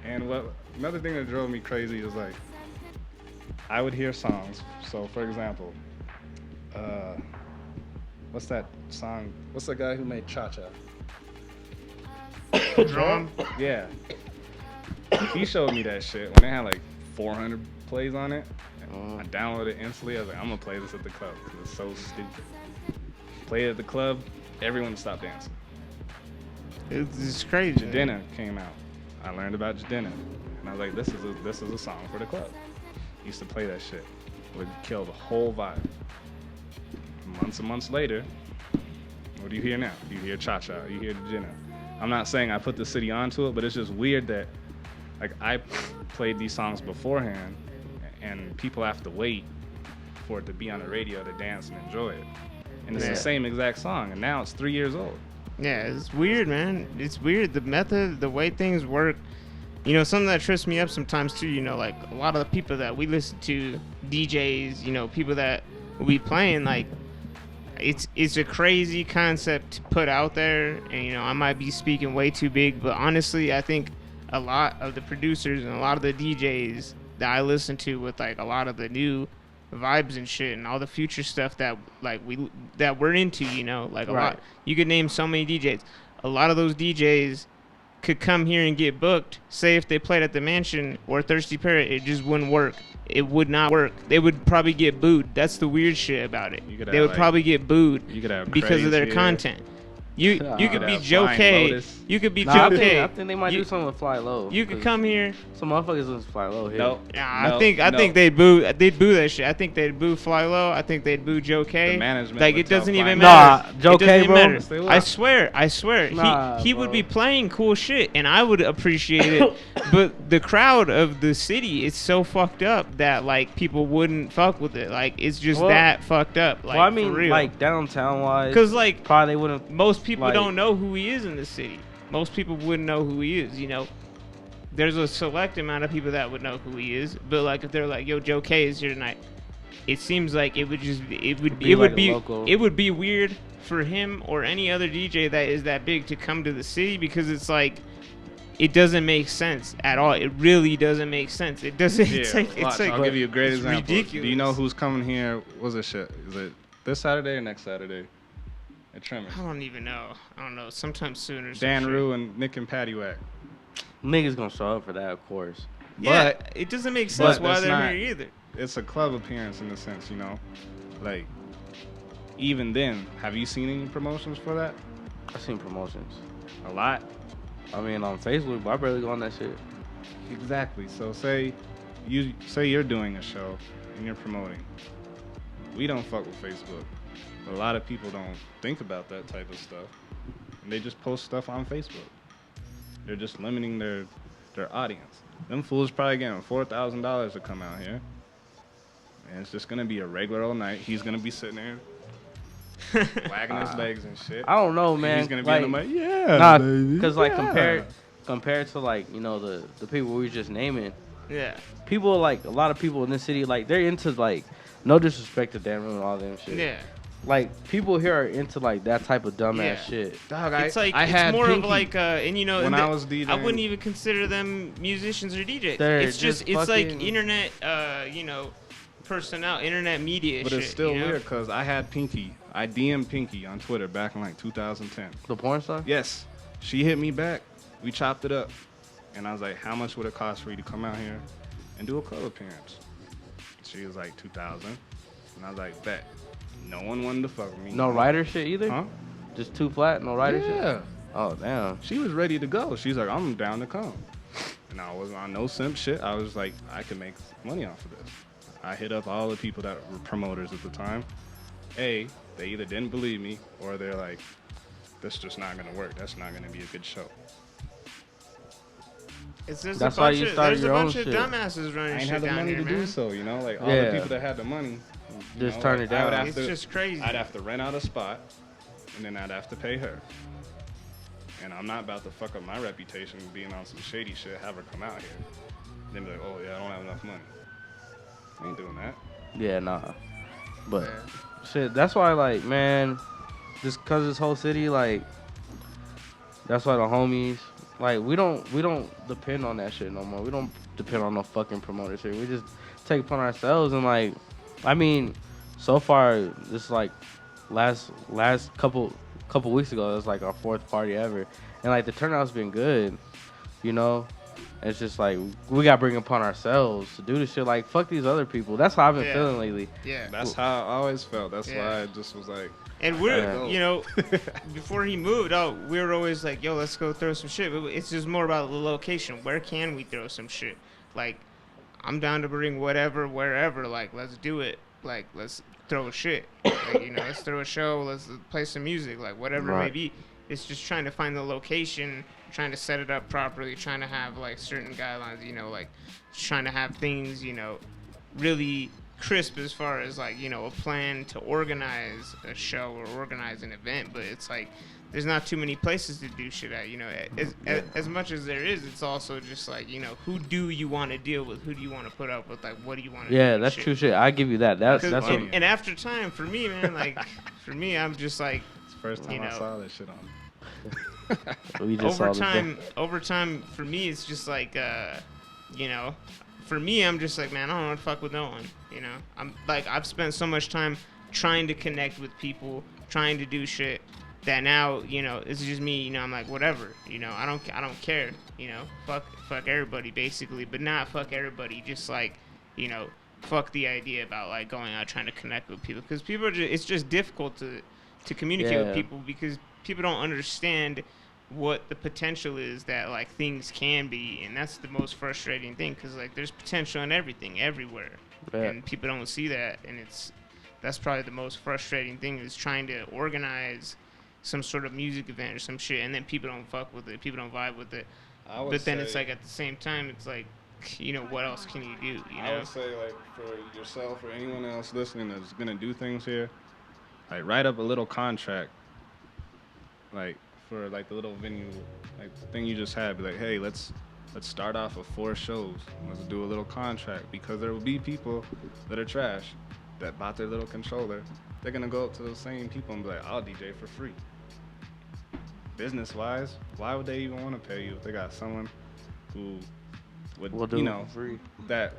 And another thing that drove me crazy is like, I would hear songs. So for example, what's that song? What's the guy who made Cha Cha? Drum? Yeah. He showed me that shit when they had like 400 plays on it. I downloaded it instantly. I was like, I'm gonna play this at the club because it's so stupid. Play it at the club, everyone stopped dancing. It's crazy. Jadena came out. I learned about Jadena, and I was like, this is a song for the club. Used to play that shit. Would kill the whole vibe. Months and months later, what do you hear now? You hear Cha Cha. You hear Jadena. I'm not saying I put the city onto it, but it's just weird that like I played these songs beforehand, and people have to wait for it to be on the radio to dance and enjoy it. And it's the same exact song, and now it's 3 years old. Yeah, it's weird, man. It's weird. The method, the way things work. You know, something that trips me up sometimes too, you know, like a lot of the people that we listen to, DJs, you know, people that we playing, like, it's a crazy concept to put out there. And, you know, I might be speaking way too big, but honestly, I think a lot of the producers and a lot of the DJs that I listen to with, like, a lot of the new vibes and shit and all the future stuff that, like, we're into, you know, like a lot. You could name so many DJs. A lot of those DJs could come here and get booked. Say if they played at the Mansion or Thirsty Parrot, it just wouldn't work. It would not work. They would probably get booed. That's the weird shit about it. They would probably get booed because of their content. You could be Joe K. You could be Joe K. I think they might do something with Fly Low. You could come here. Some motherfuckers listen to Fly Low here. I think they'd boo that shit. I think they'd boo Fly Low. I think they'd boo Joe K. The management like would it doesn't tell even Fly matter. Nah, Joe K, bro. I swear. He would be playing cool shit, and I would appreciate it. But the crowd of the city is so fucked up that like people wouldn't fuck with it. Like it's just that fucked up. Like, well, I mean, for real. like downtown wise, because like probably wouldn't. Most people like, don't know who he is in the city. Most people wouldn't know who he is. You know, there's a select amount of people that would know who he is. But like if they're like, "Yo, Joe K is here tonight," it seems like it would be weird for him or any other DJ that is that big to come to the city because it's like. It doesn't make sense at all. It really doesn't make sense. It doesn't. Yeah, It's like I'll give you a great example. Ridiculous. Do you know who's coming here? What's this shit? Is it this Saturday or next Saturday? At Tremors. I don't even know. I don't know. Sometime soon or Dan some Rue and Nick and Patty Wack. Niggas gonna show up for that, of course. Yeah, it doesn't make sense why they're here either. It's a club appearance in a sense, you know. Like, even then, have you seen any promotions for that? I've seen promotions. A lot? I mean, on Facebook, but I barely go on that shit. Exactly. So say you're doing a show and you're promoting. We don't fuck with Facebook. A lot of people don't think about that type of stuff. And they just post stuff on Facebook. They're just limiting their audience. Them fools probably getting $4,000 to come out here. And it's just gonna be a regular old night. He's gonna be sitting there wagging his legs and shit. I don't know, man. He's gonna be like, in the mic, yeah, nah, baby. Because like yeah. compared to like, you know, the people we were just naming. Yeah. People like a lot of people in this city, like they're into like, no disrespect to Dan Rue and all them shit. Yeah. Like people here are into like that type of dumbass shit. Dog, It's like I it's had more Pinky of like and you know when and I was DJing. I wouldn't even consider them musicians or DJs. They're It's just it's like fucking- internet you know personnel, internet media But shit. it's still you know? weird because I had Pinky. I DM'd Pinky on Twitter back in like 2010. The porn star? Yes. She hit me back. We chopped it up. And I was like, how much would it cost for you to come out here and do a club appearance? She was like, 2,000. And I was like, bet. No one wanted to fuck with me. No rider shit either? Huh? Just too flat, no rider shit? Yeah. Oh, damn. She was ready to go. She's like, I'm down to come. And I wasn't on no simp shit. I was like, I can make money off of this. I hit up all the people that were promoters at the time. They either didn't believe me or they're like, this just not gonna work. That's not gonna be a good show. It's just That's a why bunch you of, start there's a your own bunch of shit. dumbasses running I ain't shit had the down money here, to man. do so, you know, like all Yeah. the people that had the money, you Just know, turn like, it I would down. have It's to- just crazy. I'd have to rent out a spot, and then I'd have to pay her. And I'm not about to fuck up my reputation being on some shady shit, have her come out here. Then be like, oh yeah, I don't have enough money. I ain't doing that. Yeah, nah. But shit, that's why, like, man, just cause this whole city, like, that's why the homies, like, we don't depend on that shit no more. We don't depend on no fucking promoter shit. We just take it upon ourselves and, like, I mean, so far this like last couple weeks ago, it was like our 4th party ever, and like the turnout's been good, you know. It's just like we gotta bring it upon ourselves to do this shit. Like, fuck these other people. That's how I've been feeling lately. Yeah. That's how I always felt. That's Yeah. why I just was like. And we're, you know, before he moved, we were always like, yo, let's go throw some shit. But it's just more about the location. Where can we throw some shit? Like, I'm down to bring whatever, wherever. Like, let's do it. Like, let's throw shit. Like, you know, let's throw a show. Let's play some music. Like, whatever it may Right. be. It's just trying to find the location, trying to set it up properly, trying to have, like, certain guidelines, you know, like, trying to have things, you know, really crisp as far as, like, you know, a plan to organize a show or organize an event. But it's like there's not too many places to do shit at, you know. As much as there is, it's also just like, you know, who do you want to deal with? Who do you want to put up with? Like, what do you want to do? Yeah, with that's shit? true shit. I give you that. That's what. And after time, for me, man, like, for me, I'm just like, It's the first time you I know, saw this shit on. We just saw this over time, for me, it's just like, you know, for me, I'm just like, man, I don't want to fuck with no one. You know, I'm like, I've spent so much time trying to connect with people, trying to do shit, that now, you know, it's just me. You know, I'm like, whatever. You know, I don't care. You know, fuck everybody basically, but not fuck everybody. Just like, you know, fuck the idea about like going out trying to connect with people, because people are it's just difficult to communicate with people, because people don't understand what the potential is that like things can be, and that's the most frustrating thing, because like there's potential in everything everywhere, and people don't see that, and that's probably the most frustrating thing, is trying to organize some sort of music event or some shit, and then people don't fuck with it, people don't vibe with it. But then it's like at the same time, it's like, you know, what else can you do? You know? I would say, like, for yourself or anyone else listening that's gonna do things here, like, write up a little contract, like, for like the little venue, like the thing you just had. Be like, hey, let's start off with 4 shows. Let's do a little contract, because there will be people that are trash that bought their little controller. They're gonna go up to those same people and be like, I'll DJ for free. Business wise, why would they even want to pay you if they got someone who would, you know, that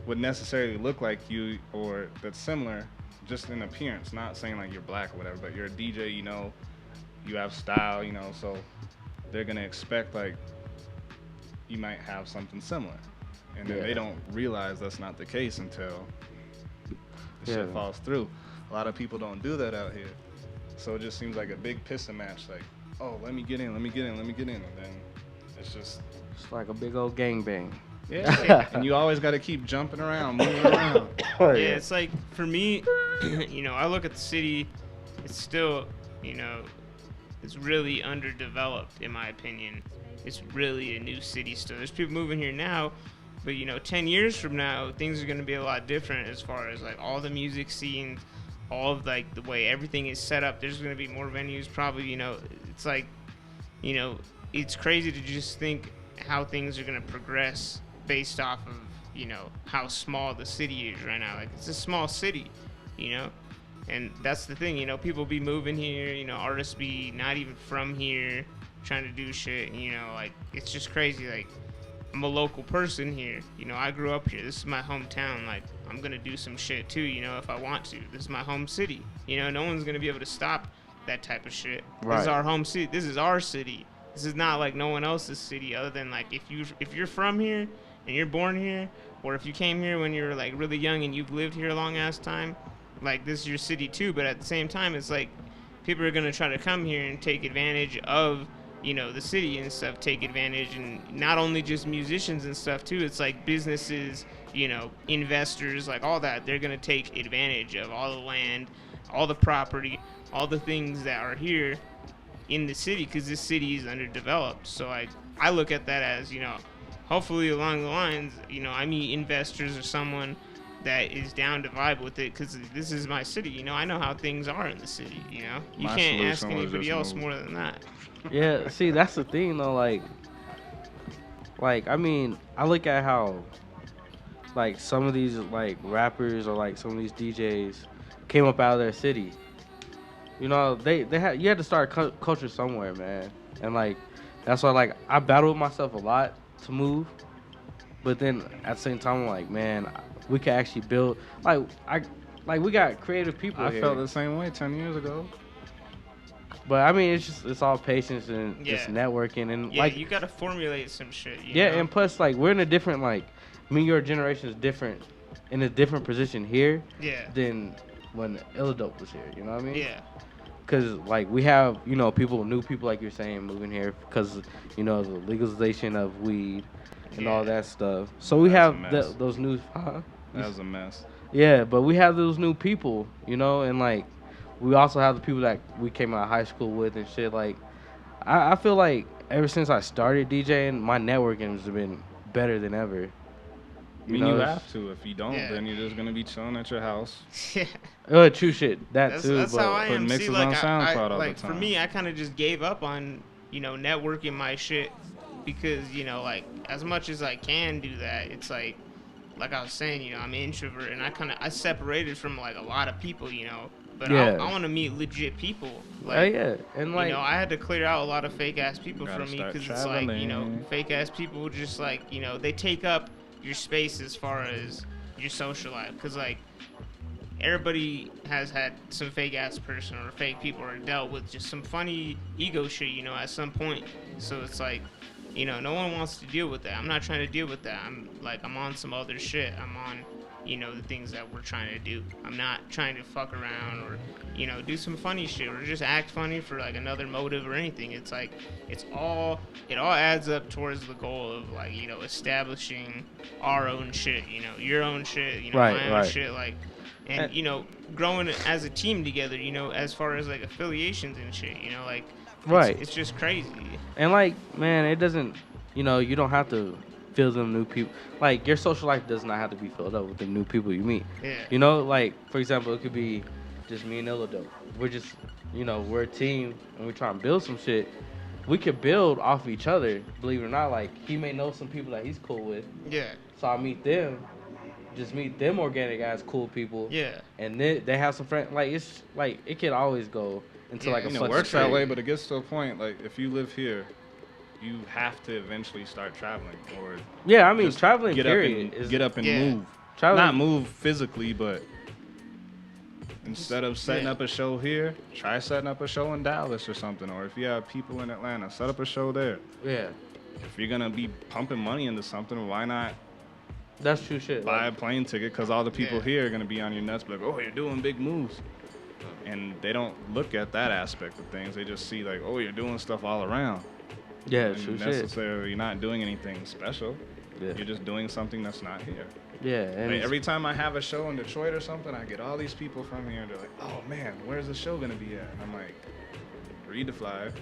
would necessarily look like you, or that's similar just in appearance, not saying like you're black or whatever, but you're a DJ, you know, you have style, you know, so they're gonna expect like you might have something similar, and then they don't realize that's not the case until the shit falls through. A lot of people don't do that out here, so it just seems like a big pissing match, like, oh, let me get in, and then it's just like a big old gangbang. Yeah. And you always got to keep jumping around, moving around. Yeah, it's like, for me, you know, I look at the city, it's still, you know, it's really underdeveloped, in my opinion. It's really a new city still. There's people moving here now, but, you know, 10 years from now, things are going to be a lot different as far as, like, all the music scenes, all of, like, the way everything is set up. There's going to be more venues, probably, you know. It's like, you know, it's crazy to just think how things are going to progress based off of, you know, how small the city is right now. Like, it's a small city, you know? And that's the thing, you know, people be moving here, you know, artists be not even from here, trying to do shit, you know, like, it's just crazy. Like, I'm a local person here, you know, I grew up here, this is my hometown, like, I'm gonna do some shit too, you know, if I want to. This is my home city, you know, no one's gonna be able to stop that type of shit. Right. This is our home city, this is our city. This is not like no one else's city, other than like if you're from here and you're born here, or if you came here when you were like really young and you've lived here a long ass time, like, this is your city too. But at the same time, it's like people are gonna try to come here and take advantage of, you know, the city and stuff, take advantage, and not only just musicians and stuff too, it's like businesses, you know, investors, like all that, they're gonna take advantage of all the land, all the property, all the things that are here in the city, because this city is underdeveloped. So I look at that as, you know, hopefully along the lines, I meet investors or someone that is down to vibe with it, because this is my city. I know how things are in the city. You My can't ask solution was anybody just else move. more than that. Yeah, see, that's the thing though. Like I mean, I look at how like some of these like rappers or like some of these DJs came up out of their city. They had you had to start culture somewhere, man. And like that's why like I battle with myself a lot to move, but then at the same time I'm like, man, we can actually build we got creative people I here. felt the same way 10 years ago. But I mean, it's all patience and just Yeah. networking and Yeah, you gotta formulate some shit. Yeah, know? and plus, like, we're in a different, your generation is different, in a different position here Yeah. than when illadope was here, you know what I mean? Yeah. Because, like, we have, new people, like you're saying, moving here because, the legalization of weed and all that stuff. So we That's a have mess. those new, huh? That was a mess. Yeah, but we have those new people, and, like, we also have the people that we came out of high school with and shit, like, I feel like ever since I started DJing, my networking has been better than ever. You have to. If you don't, then you're just gonna be chilling at your house. Yeah. True shit. That's That's but how I am. mixes See, like, on SoundCloud all like the for time. me, I kind of just gave up on networking my shit because like as much as I can do that, it's like I was saying, I'm an introvert and I separated from like a lot of people, But Yeah. I want to meet legit people. Like, Oh, yeah. And, like- I had to clear out a lot of fake ass people Gotta from me start because it's like, traveling. fake ass people just like, they take up your space as far as your social life. Because like, everybody has had some fake ass person or fake people or dealt with just some funny ego shit, at some point. So it's like, no one wants to deal with that. I'm not trying to deal with that. I'm on some other shit. I'm on, the things that we're trying to do. I'm not trying to fuck around or, do some funny shit or just act funny for like another motive or anything. It's like, it all adds up towards the goal of like, establishing our own shit, your own shit, Right, my own right. shit, like, and, growing as a team together, as far as like affiliations and shit, like, Right. It's just crazy. And like, man, it doesn't, you don't have to fill them new people. Like, your social life does not have to be filled up with the new people you meet. Yeah. Like, for example, it could be just me and illadope. We're just, we're a team and we're trying to build some shit. We could build off each other, believe it or not. Like, he may know some people that he's cool with. Yeah. So I meet them. Just meet them organic ass cool people. Yeah. And then they have some friends. Like, it's like, it can always go into like a It flex works trade. that way, but it gets to a point, like, if you live here, you have to eventually start traveling. Or Yeah, I mean, just traveling, get period, up and, is- get up and Yeah. move. Traveling- Not move physically, but instead of setting up a show here, try setting up a show in Dallas or something. Or if you have people in Atlanta, set up a show there. Yeah. If you're going to be pumping money into something, why not That's true shit. buy a plane ticket? Because all the people here are going to be on your nuts, be like, oh, you're doing big moves. And they don't look at that aspect of things. They just see, like, oh, you're doing stuff all around. Yeah, And true shit. necessarily, you're not doing anything special. Yeah. You're just doing something that's not here. Yeah, and Like, it's- every time I have a show in Detroit or something, I get all these people from here, and they're like, oh, man, where's the show going to be at? And I'm like, read the flyer,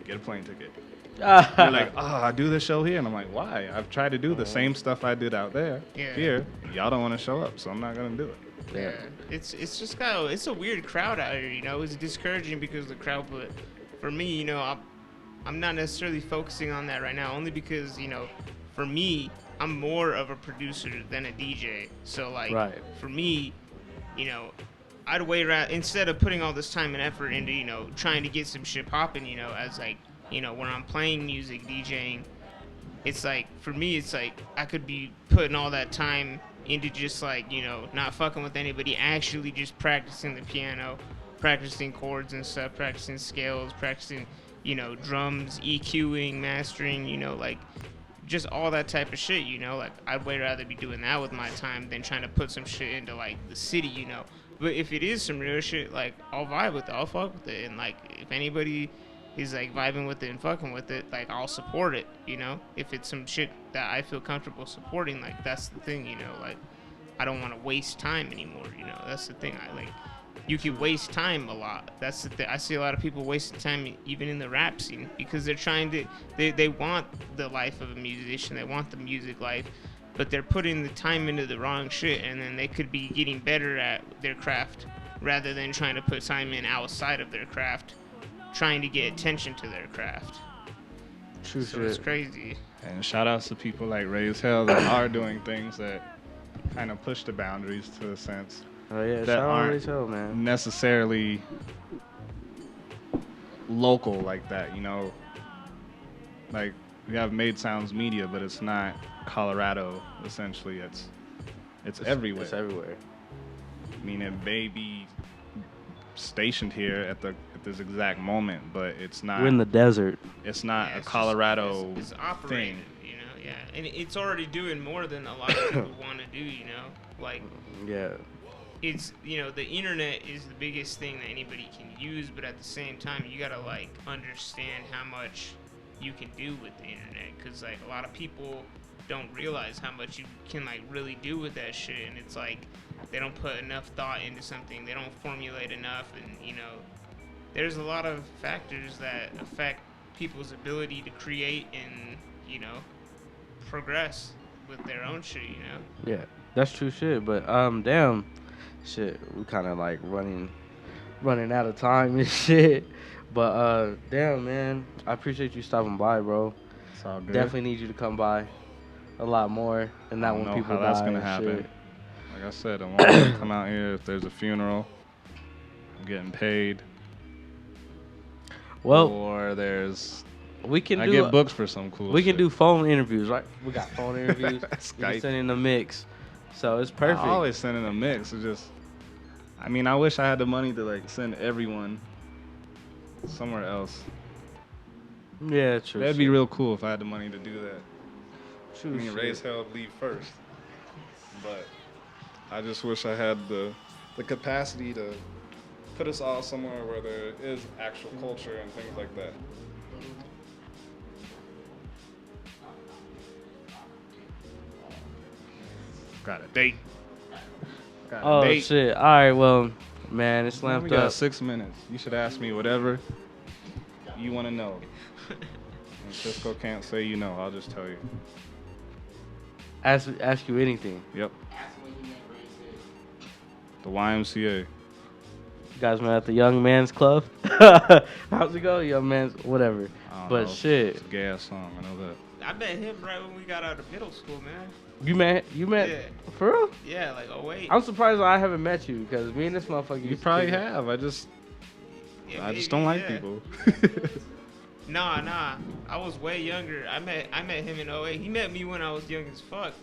get a plane ticket. They're like, oh, I do the show here. And I'm like, why? I've tried to do the same stuff I did out there here. Y'all don't want to show up, so I'm not going to do it. Yeah, it's just it's a weird crowd out here. It's discouraging because of the crowd, but for me, I'm not necessarily focusing on that right now. Only because for me, I'm more of a producer than a DJ. So like, Right. for me, I'd wait around instead of putting all this time and effort into trying to get some shit popping. As like when I'm playing music, DJing. It's like, for me, it's like I could be putting all that time into just like, not fucking with anybody, actually just practicing the piano, practicing chords and stuff, practicing scales, practicing, drums, EQing, mastering, like just all that type of shit, like I'd way rather be doing that with my time than trying to put some shit into like the city, But if it is some real shit, like I'll vibe with it, I'll fuck with it, and like if anybody is like vibing with it and fucking with it, like I'll support it, if it's some shit that I feel comfortable supporting. Like that's the thing, like I don't want to waste time anymore, that's the thing. I like you could waste time a lot. That's the thing. I see a lot of people wasting time even in the rap scene because they're trying to, they want the life of a musician. They want the music life, but they're putting the time into the wrong shit, and then they could be getting better at their craft rather than trying to put time in outside of their craft, trying to get attention to their craft. True So shit. it's crazy. And shout outs to people like Raise Hell that are doing things that kind of push the boundaries to a sense. Oh yeah, that shout out aren't Raise Hell, man. necessarily local like that, you know. Like we have Made Sounds Media, but it's not Colorado. Essentially, it's everywhere. It's everywhere. I mean, it may be stationed here at this exact moment, but it's not. We're in the desert. It's not Yeah, a it's Colorado It's operating, thing. you know, yeah. And it's already doing more than a lot of people want to do, you know. Like, Yeah. it's, you know, the internet is the biggest thing that anybody can use, but at the same time, you gotta, like, understand how much you can do with the internet, because, like, a lot of people don't realize how much you can, like, really do with that shit, and it's like, they don't put enough thought into something, they don't formulate enough, and, you know, there's a lot of factors that affect people's ability to create and, you know, progress with their own shit, you know? Yeah, that's true shit. But damn, shit, we kind of like running out of time and shit. But damn, man, I appreciate you stopping by, bro. It's all good. Definitely need you to come by a lot more, and I not don't when know people how that's die gonna and happen. shit. Like I said, I want to come out here if there's a funeral. I'm getting paid. Well, or there's. We can I do get booked for some cool. We can shit. do phone interviews, right? We got phone interviews. We Skype. can send in a mix, so it's perfect. I always send in a mix. It's just, I mean, I wish I had the money to like send everyone somewhere else. Yeah, true. That'd be real cool if I had the money to do that. True I mean, shit. Raise Hell leave first, but I just wish I had the capacity to put us all somewhere where there is actual culture and things like that. Got a date. Got a Oh date. shit! All right, well, man, it's We lamped got up. 6 minutes. You should ask me whatever you want to know. And Cisco can't say you know. I'll just tell you. Ask you anything. Yep. The YMCA. You guys met at the Young Man's Club. How's it go, Young Man's? Whatever. I don't But know. shit, It's a gay ass song. I know that. I met him right when we got out of middle school, man. you met Yeah. for real? Yeah, like, oh, wait. I'm surprised I haven't met you because me and this motherfucker. You used to probably kick it. have. I just maybe, don't like yeah. people. Nah. I was way younger. I met him in 08. He met me when I was young as fuck.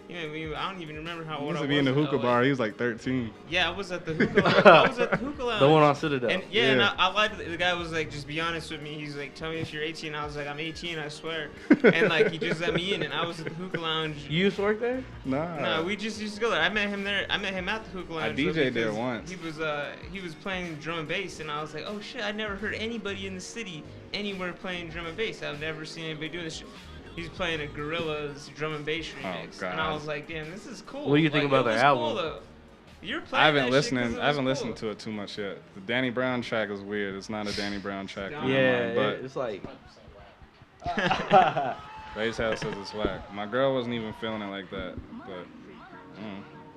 He met me. I don't even remember how He old used I to was. be in the hookah 08. bar. He was like 13. Yeah, I was at the hookah lounge. I was at the hookah lounge. The one on Citadel. And and I lied. The guy was like, just be honest with me. He's like, tell me if you're 18. I was like, I'm 18, I swear. And like, he just let me in, and I was at the hookah lounge. You used to work there? Nah. No, we just used to go there. I met him there. I met him at the hookah lounge. DJ'd there because once. He was playing drum and bass, and I was like, oh shit, I never heard anybody in the city anywhere playing drum and bass. I've never seen anybody doing this shit. He's playing a Gorillaz drum and bass remix, God. and I was like, damn, this is cool. What do you think Like, about it their was album? Cool, though. You're playing I haven't that shit 'cause listened. it I haven't was listened cool. to it too much yet. The Danny Brown track is weird. It's not a Danny Brown track. in my Yeah, mind, but it's like. Raise Hell says it's whack. My girl wasn't even feeling it like that. But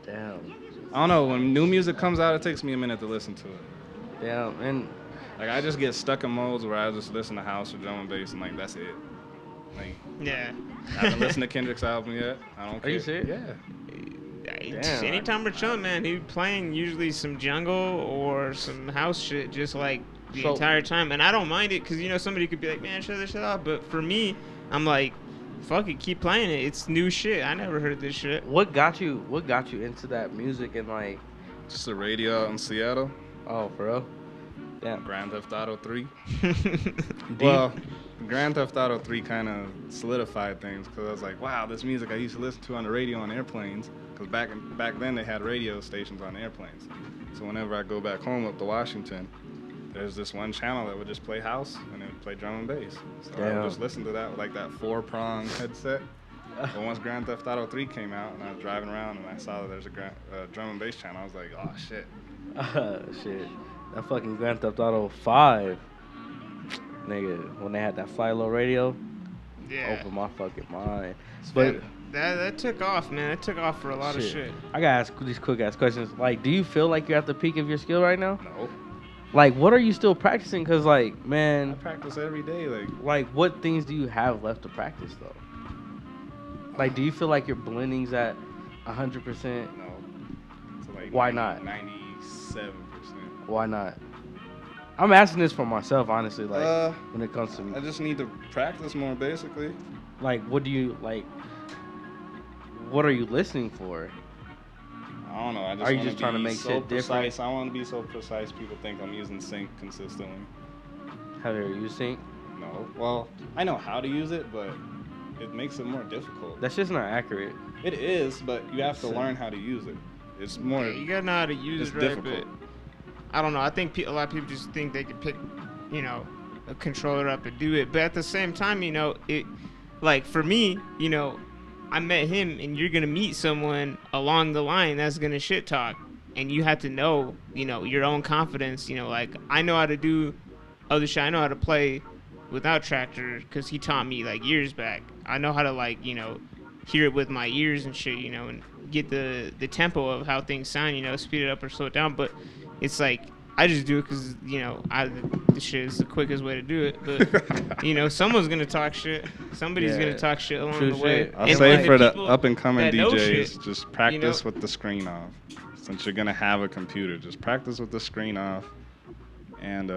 Damn. I don't know. When new music comes out, it takes me a minute to listen to it. Damn, and Like I just get stuck in modes where I just listen to house or drum and bass and like that's it. Like Yeah. I haven't listened to Kendrick's album yet. I don't care. Are you serious? Yeah. Just anytime we're chilling, man, he playing usually some jungle or some house shit, just like the So- entire time. And I don't mind it because, you know, somebody could be like, man, shut this shit off. But for me, I'm like, fuck it, keep playing it. It's new shit. I never heard this shit. what got you into that music and like? Just the radio out in Seattle. Oh, for real? Damn. Grand Theft Auto 3. Well, Grand Theft Auto 3 kind of solidified things because I was like, wow, this music I used to listen to on the radio on airplanes. Because back then they had radio stations on airplanes. So whenever I go back home up to Washington, there's this one channel that would just play house and it would play drum and bass. So I Damn. would just listen to that with like that 4-prong headset. But once Grand Theft Auto 3 came out, and I was driving around and I saw that there's a drum and bass channel, I was like, oh shit. Shit. That fucking Grand Theft Auto 5, nigga, when they had that fly low radio, opened my fucking mind. But that took off, man. That took off for a lot of shit. I gotta ask these quick ass questions. Like, do you feel like you're at the peak of your skill right now? No. Like, what are you still practicing? Cause like, man, I practice every day. Like, what things do you have left to practice though? Like, do you feel like your blending's at 100%? No. So like Why not? 97%. Why not? I'm asking this for myself, honestly. Like, when it comes to me, I just need to practice more, basically. like, what do you like? What are you listening for? I don't know. I just Are you wanna just trying to be make so shit different? precise. I want to be so precise. People think I'm using sync consistently. Have you used sync? No. Well, I know how to use it, but it makes it more difficult. That's just not accurate. It is, but you have to learn how to use it. It's more. You gotta know how to use it, right? difficult. But I don't know. I think a lot of people just think they can pick, a controller up and do it. But at the same time, it, like for me, I met him, and you're gonna meet someone along the line that's gonna shit talk, and you have to know, your own confidence. Like I know how to do other shit. I know how to play without Tractor because he taught me like years back. I know how to hear it with my ears and shit, and get the tempo of how things sound, speed it up or slow it down. But it's like I just do it because the shit is the quickest way to do it. But someone's gonna talk shit. Somebody's gonna talk shit along the way. I'll And say the for the people up and coming that know DJs, shit, just practice with the screen off. Since you're gonna have a computer, just practice with the screen off. And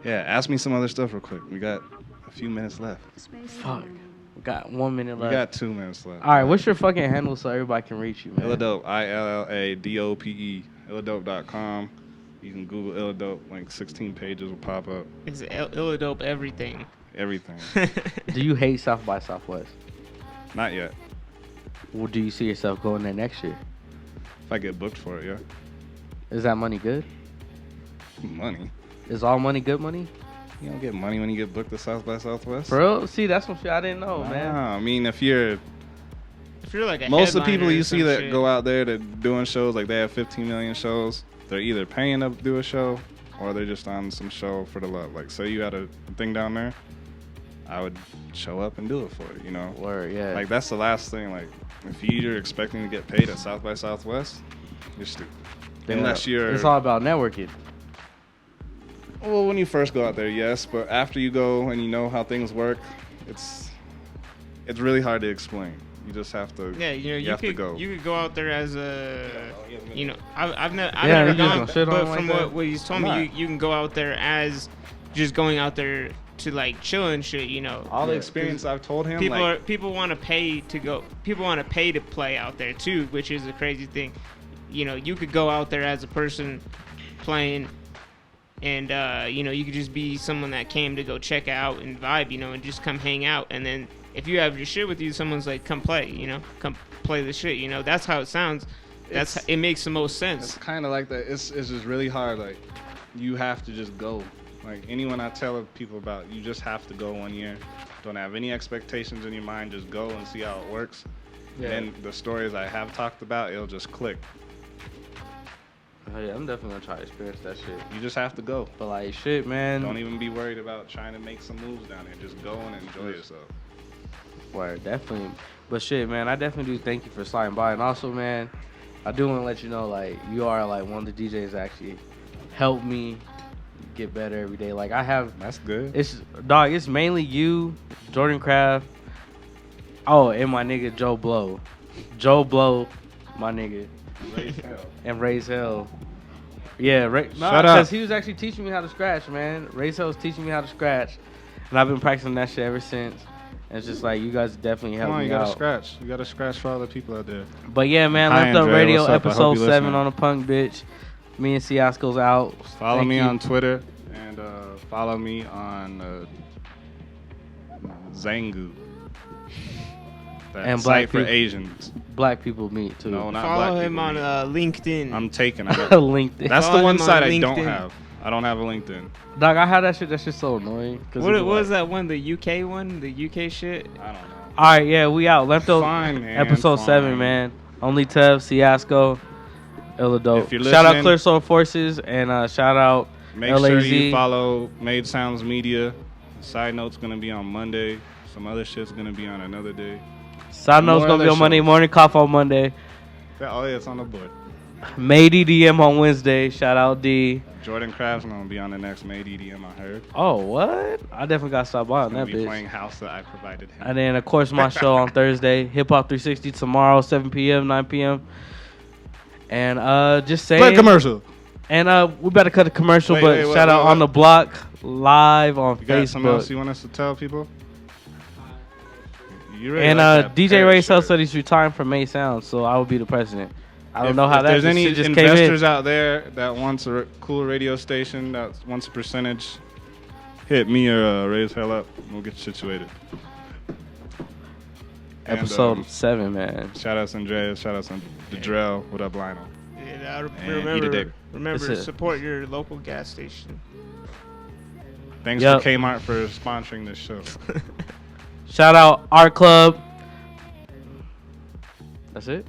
ask me some other stuff real quick. We got a few minutes left. Fuck. We got 1 minute left. We got 2 minutes left. All right, what's your fucking handle so everybody can reach you, man? Illadope, ILLADOPE, illadope.com. You can Google Illadope, like 16 pages will pop up. It's Illadope everything. Everything. Do you hate South by Southwest? Not yet. Well, do you see yourself going there next year? If I get booked for it, yeah. Is that money good? Money. Is all money good money? You don't get money when you get booked to South by Southwest. Bro, see, that's some shit I didn't know, man. I mean, if you're like a most of the people headliner you or see some that shit. go out there to doing shows, like they have 15 million shows, they're either paying to do a show or they're just on some show for the love. Like, say you had a thing down there, I would show up and do it for it, Word, yeah. Like, that's the last thing. Like, if you're expecting to get paid at South by Southwest, you're stupid. Unless you're... It's all about networking. Well, when you first go out there, yes. But after you go and you know how things work, it's really hard to explain. You just have to. Yeah, you have could to go. You could go out there as a, I've never you gone, just gonna shit on but him from like that? what he's told Nah. me, you can go out there as just going out there to like chill and shit. All the experience I've told him. People want to pay to go. People want to pay to play out there too, which is a crazy thing. You could go out there as a person playing. And, you could just be someone that came to go check out and vibe, and just come hang out. And then if you have your shit with you, someone's like, come play, come play the shit, That's how it sounds. It makes the most sense. It's kind of like that. It's just really hard. Like, you have to just go. Like, anyone I tell people about, you just have to go 1 year. Don't have any expectations in your mind. Just go and see how it works. Yeah. And then the stories I have talked about, it'll just click. Oh, yeah, I'm definitely gonna try to experience that shit. You just have to go. But like, shit, man. Don't even be worried about trying to make some moves down there. Just go and enjoy yourself. Word, definitely. But shit, man, I definitely do thank you for sliding by. And also, man, I do want to let you know, like, you are like one of the DJs that actually help me get better every day. Like, I have. That's good. It's mainly you, Jordan Craft. Oh, and my nigga Joe Blow. Joe Blow, my nigga. And Raise Hell. Yeah, Shut up. Because he was actually teaching me how to scratch, man. Raise Hell was teaching me how to scratch. And I've been practicing that shit ever since. And it's just like, you guys definitely helped me out. You gotta scratch. You gotta scratch for all the people out there. But yeah, man, Hi, Left Up Andre. Radio, What's up? I hope episode you 7 listening. on the Punk Bitch. Me and Ciasco's out. Follow Thank me you. on Twitter and follow me on Zangu. That And site black for people- Asians. Black people meet too. No, not Follow black him people on meet. LinkedIn. I'm taking. I got LinkedIn. That's Follow the one him on site I don't LinkedIn. have. I don't have a LinkedIn. Dog, I had that shit. That shit's so annoying. What was that one? The UK one? The UK shit? I don't know. All right, yeah, we out. Lamp-Dope, Fine, man, episode fine. 7, man. Only Tev, Ciasco, illadope. If you're Shout out listening- Clear Soul Forces and shout out Make LAZ. sure you follow Made Sounds Media. Side note's gonna be on Monday. Some other shit's gonna be on another day. Side note's More gonna be other on Monday. shows. Morning Cough on Monday. Oh yeah, it's on the board. Made EDM on Wednesday. Shout out D. Jordan Kraft's gonna be on the next Made EDM, I heard. Oh, what? I definitely got to stop by on Gonna that be bitch. playing house that I provided him. And then, of course, my show on Thursday. Hip Hop 360 tomorrow, 7 p.m., 9 p.m. And just saying. Play a commercial. And we better cut a commercial, Wait, but wait, shout out wait. On the Block live on You got something else Facebook. you want us to tell people? You really And like that DJ Paris Ray shirt. said he's retiring from May Sound, so I will be the president. I don't If- know how if that there's any shit just came in. investors out there that wants a cool radio station that wants a percentage, hit me or Ray's hell up. We'll get you situated. And, Episode 7, man. Shout outs Andreas. Shout outs on the Drell. What up, Lionel? And eat a dick. remember, That's it. support your local gas station. Thanks Yep. to Kmart for sponsoring this show. Shout out Art Club. That's it?